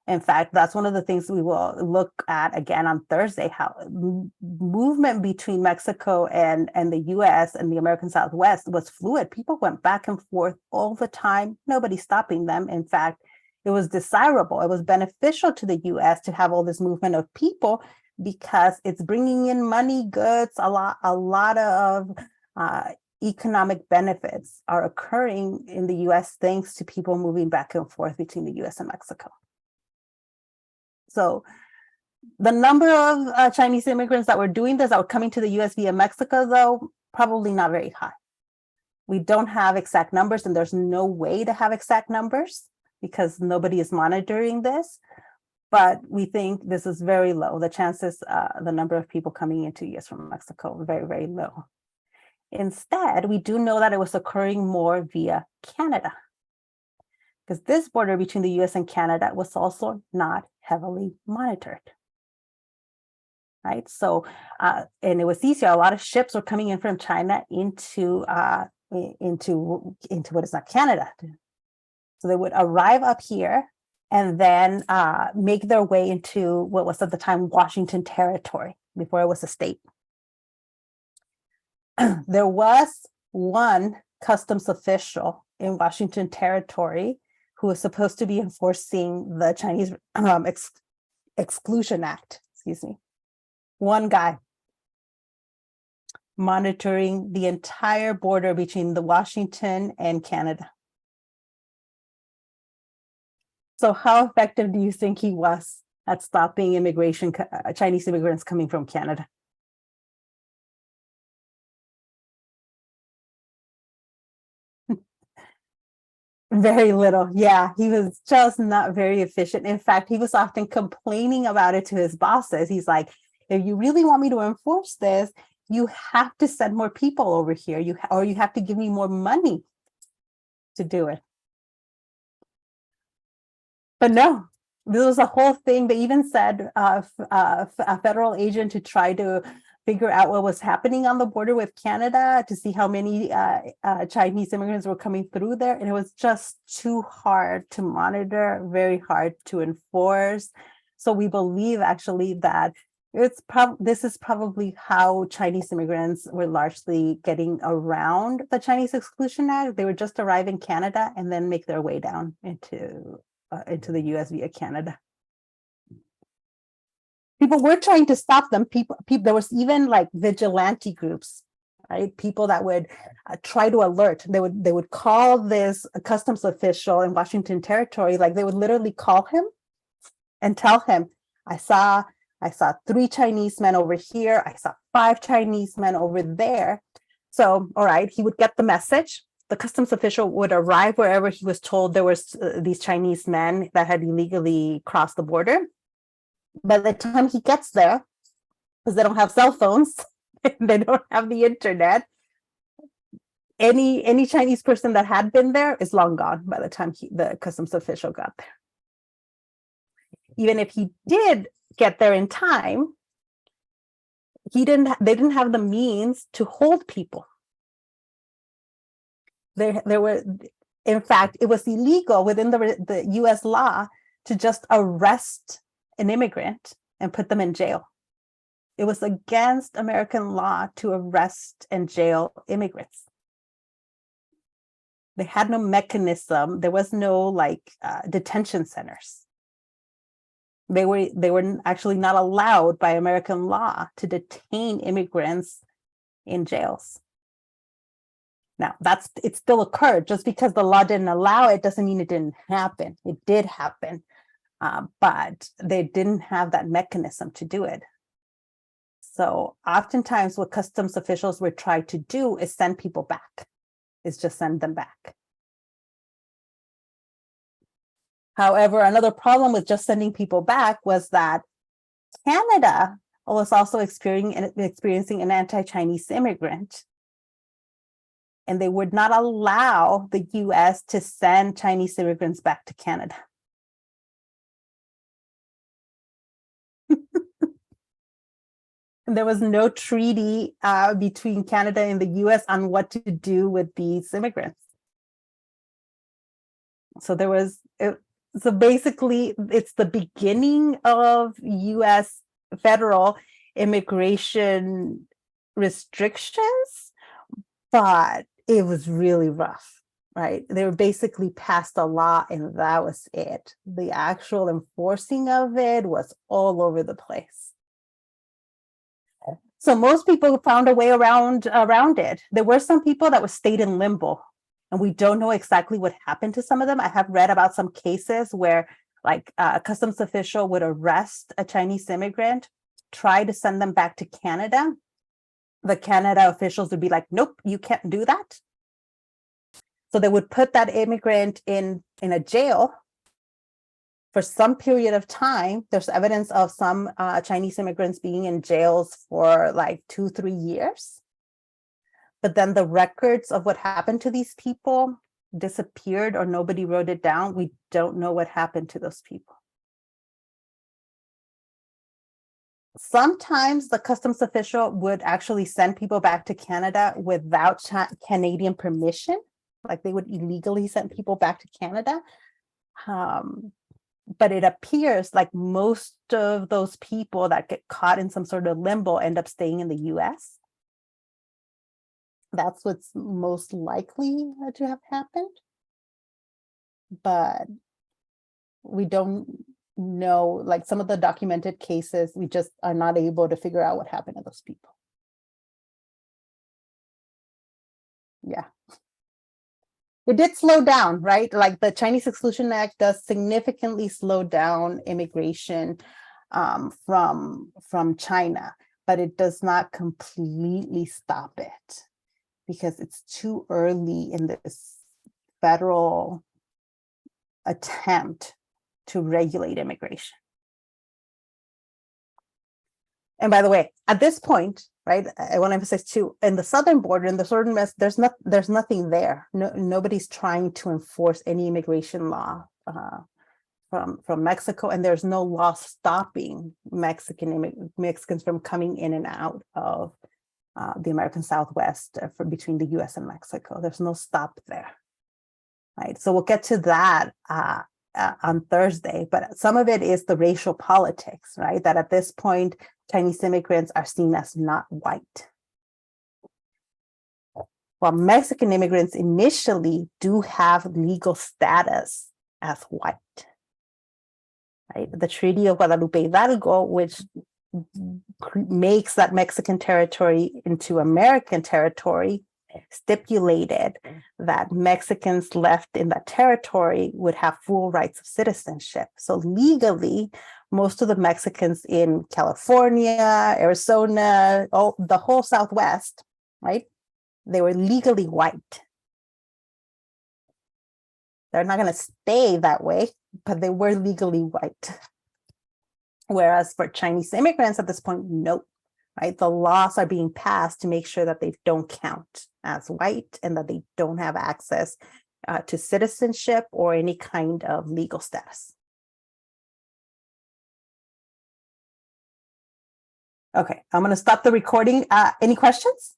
In fact, that's one of the things we will look at again on Thursday, how movement between Mexico and the US and the American Southwest was fluid. People went back and forth all the time, nobody stopping them. In fact, it was desirable, it was beneficial to the US to have all this movement of people because it's bringing in money, goods, a lot of economic benefits are occurring in the US thanks to people moving back and forth between the US and Mexico. So the number of Chinese immigrants that were doing this, that were coming to the US via Mexico, though, probably not very high. We don't have exact numbers, and there's no way to have exact numbers because nobody is monitoring this. But we think this is very low. The chances, the number of people coming into US from Mexico, very, very low. Instead, we do know that it was occurring more via Canada, because this border between the US and Canada was also not heavily monitored, right? So, and it was easier. A lot of ships were coming in from China into what is not Canada. So they would arrive up here and then make their way into what was at the time Washington Territory before it was a state. There was one customs official in Washington Territory who was supposed to be enforcing the Chinese Exclusion Act, excuse me. One guy monitoring the entire border between the Washington and Canada. So how effective do you think he was at stopping immigration, Chinese immigrants coming from Canada? Very little. Yeah, he was just not very efficient. In fact, he was often complaining about it to his bosses. He's like, if you really want me to enforce this, you have to send more people over here. Or you have to give me more money to do it. But no, this was a whole thing. They even said a federal agent to try to figure out what was happening on the border with Canada to see how many Chinese immigrants were coming through there. And it was just too hard to monitor, very hard to enforce. So we believe actually that this is probably how Chinese immigrants were largely getting around the Chinese Exclusion Act. They would just arrive in Canada and then make their way down into the US via Canada. People were trying to stop them. People, there was even like vigilante groups, right? People that would try to alert. They would call this customs official in Washington Territory. Like they would literally call him and tell him, I saw 3 Chinese men over here. I saw 5 Chinese men over there. So, all right, he would get the message. The customs official would arrive wherever he was told there was these Chinese men that had illegally crossed the border. By the time he gets there, because they don't have cell phones, they don't have the internet, any Chinese person that had been there is long gone by the time the customs official got there. Even if he did get there in time, they didn't have the means to hold people. There were, in fact, it was illegal within the US law to just arrest an immigrant and put them in jail. It was against American law to arrest and jail immigrants. They had no mechanism. There was no detention centers. They were actually not allowed by American law to detain immigrants in jails. Now, it still occurred. Just because the law didn't allow it doesn't mean it didn't happen. It did happen. But they didn't have that mechanism to do it. So oftentimes what customs officials would try to do is send people back, is just send them back. However, another problem with just sending people back was that Canada was also experiencing an anti-Chinese immigrant. And they would not allow the US to send Chinese immigrants back to Canada. There was no treaty between Canada and the US on what to do with these immigrants. So there was So basically, it's the beginning of U.S. federal immigration restrictions, but it was really rough, right? They were basically passed a law and that was it. The actual enforcing of it was all over the place. So most people found a way around it. There were some people that were stayed in limbo, and we don't know exactly what happened to some of them. I have read about some cases where like a customs official would arrest a Chinese immigrant, try to send them back to Canada. The Canada officials would be like, nope, you can't do that. So they would put that immigrant in a jail for some period of time. There's evidence of some Chinese immigrants being in jails for like 2-3 years. But then the records of what happened to these people disappeared or nobody wrote it down. We don't know what happened to those people. Sometimes the customs official would actually send people back to Canada without Canadian permission. Like they would illegally send people back to Canada. But it appears like most of those people that get caught in some sort of limbo end up staying in the US. That's what's most likely to have happened. But we don't know, like some of the documented cases, we just are not able to figure out what happened to those people. Yeah. It did slow down, right? Like the Chinese Exclusion Act does significantly slow down immigration from China, but it does not completely stop it because it's too early in this federal attempt to regulate immigration. And by the way, at this point, right, I want to emphasize too, in the southern border, in the southern west, there's nothing there. Nobody's trying to enforce any immigration law from Mexico, and there's no law stopping Mexicans from coming in and out of the American Southwest between the U.S. and Mexico. There's no stop there, right? So we'll get to that on Thursday, but some of it is the racial politics, right? That at this point, Chinese immigrants are seen as not white. While Mexican immigrants initially do have legal status as white, right? The Treaty of Guadalupe Hidalgo, which makes that Mexican territory into American territory, stipulated that Mexicans left in that territory would have full rights of citizenship. So legally, most of the Mexicans in California, Arizona, the whole Southwest, right? They were legally white. They're not going to stay that way, but they were legally white. Whereas for Chinese immigrants at this point, nope, right? The laws are being passed to make sure that they don't count as white and that they don't have access to citizenship or any kind of legal status. Okay, I'm going to stop the recording. Any questions?